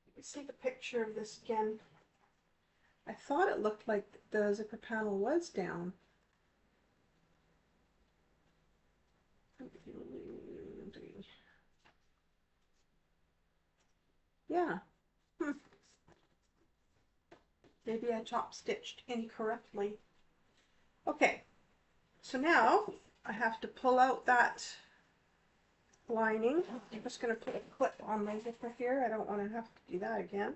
Let me see the picture of this again. I thought it looked like the zipper panel was down. Yeah. Maybe I top stitched incorrectly. Okay, so now I have to pull out that lining. I'm just going to put a clip on my zipper here. I don't want to have to do that again.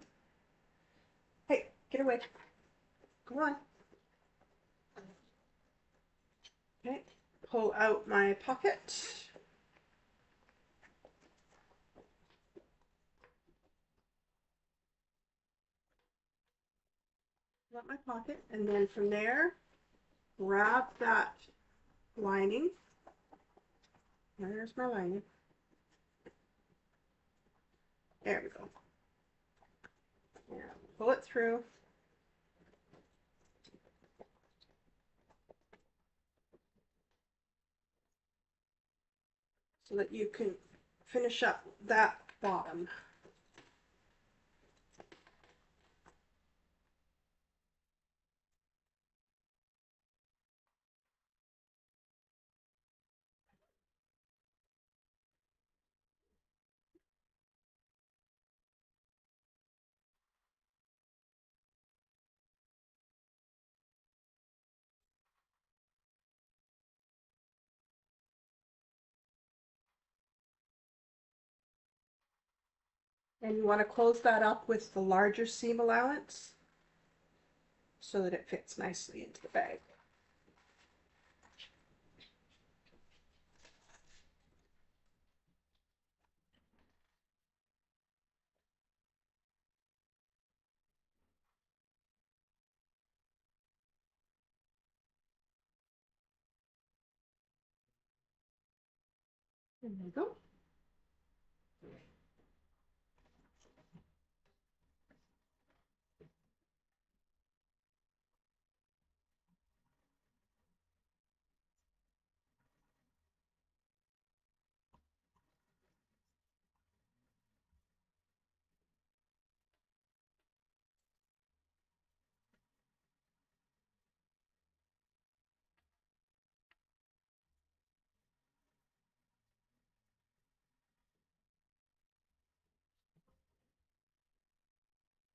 Hey, get away. Come on. Okay, pull out my pocket. Pull out my pocket, and then from there, grab that lining. There's my lining. There we go. Yeah, pull it through. So that you can finish up that bottom. And you want to close that up with the larger seam allowance so that it fits nicely into the bag. There you go.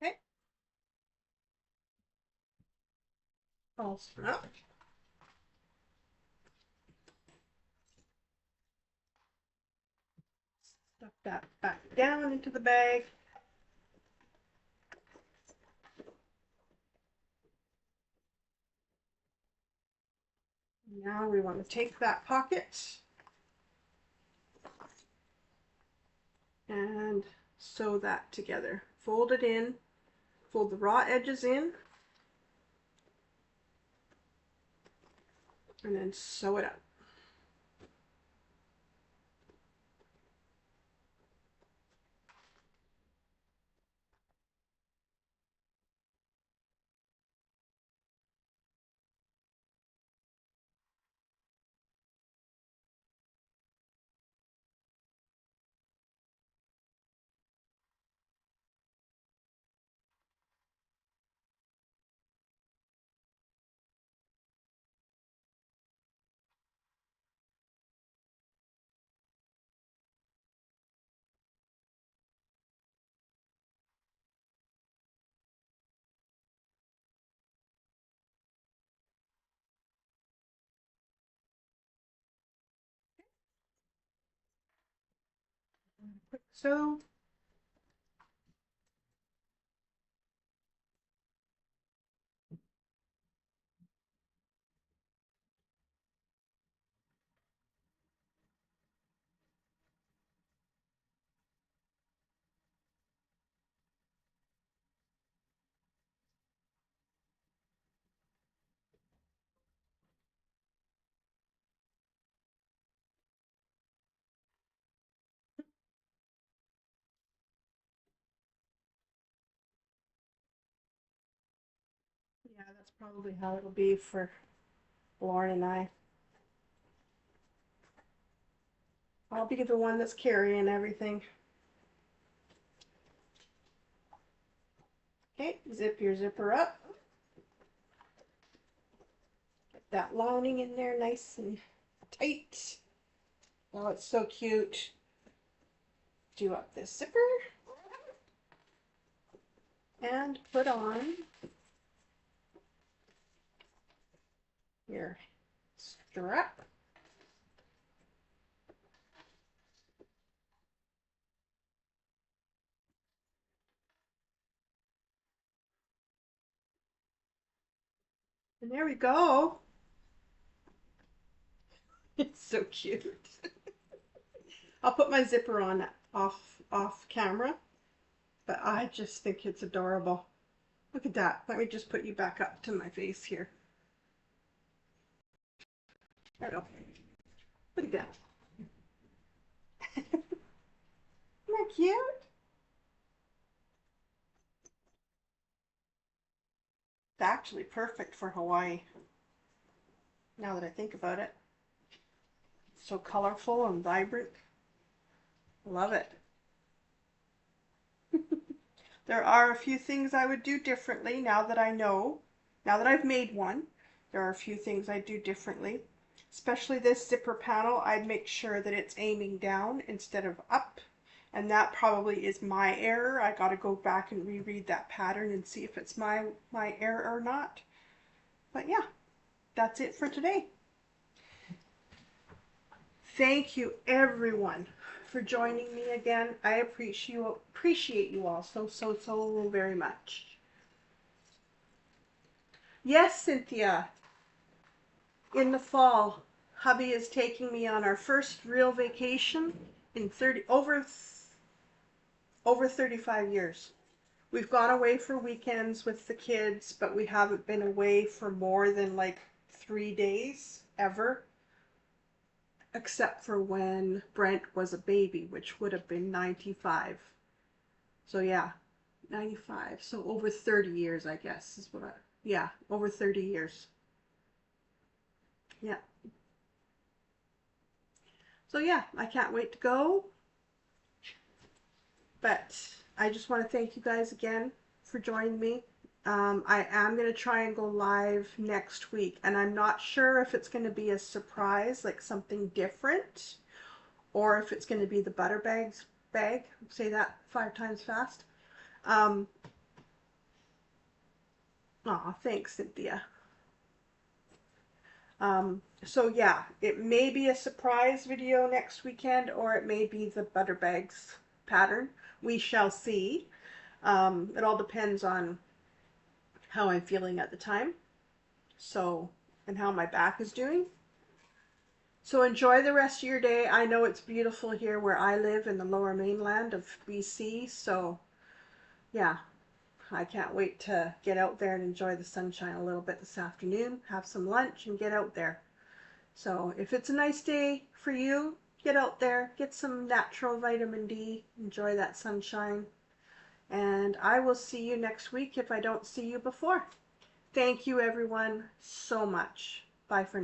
Okay. All up. Stuff that back down into the bag. Now we want to take that pocket and sew that together. Fold it in, fold the raw edges in, and then sew it up. So yeah, that's probably how it'll be for Lauren and I. I'll be the one that's carrying everything. Okay, zip your zipper up. Get that lining in there nice and tight. Oh, it's so cute. Do up this zipper and put on your strap. And there we go. It's so cute. I'll put my zipper on off camera, but I just think it's adorable. Look at that. Let me just put you back up to my face here. There we go. Look at that. Isn't that cute? It's actually perfect for Hawaii, now that I think about it. It's so colorful and vibrant. Love it. There are a few things I would do differently now that I know. Now that I've made one, there are a few things I do differently. Especially this zipper panel, I'd make sure that it's aiming down instead of up. And that probably is my error. I got to go back and reread that pattern and see if it's my error or not. But yeah, that's it for today. Thank you everyone for joining me again. I appreciate you all so very much. Yes, Cynthia, in the fall, hubby is taking me on our first real vacation in over 35 years. We've gone away for weekends with the kids, but we haven't been away for more than like 3 days ever, except for when Brent was a baby, which would have been 95. So yeah, 95. So over 30 years, I guess, is what yeah, over 30 years. Yeah. So yeah, I can't wait to go. But I just want to thank you guys again for joining me. I am going to try and go live next week, and I'm not sure if it's going to be a surprise, like something different, or if it's going to be the butter bags bag. Say that 5 times fast. Aw, thanks, Cynthia. So yeah, it may be a surprise video next weekend, or it may be the butter bags pattern. We shall see. It all depends on how I'm feeling at the time. So, and how my back is doing. So enjoy the rest of your day. I know it's beautiful here where I live in the lower mainland of BC. So yeah, I can't wait to get out there and enjoy the sunshine a little bit this afternoon, have some lunch and get out there. So if it's a nice day for you, get out there, get some natural vitamin D, enjoy that sunshine. And I will see you next week if I don't see you before. Thank you everyone so much. Bye for now.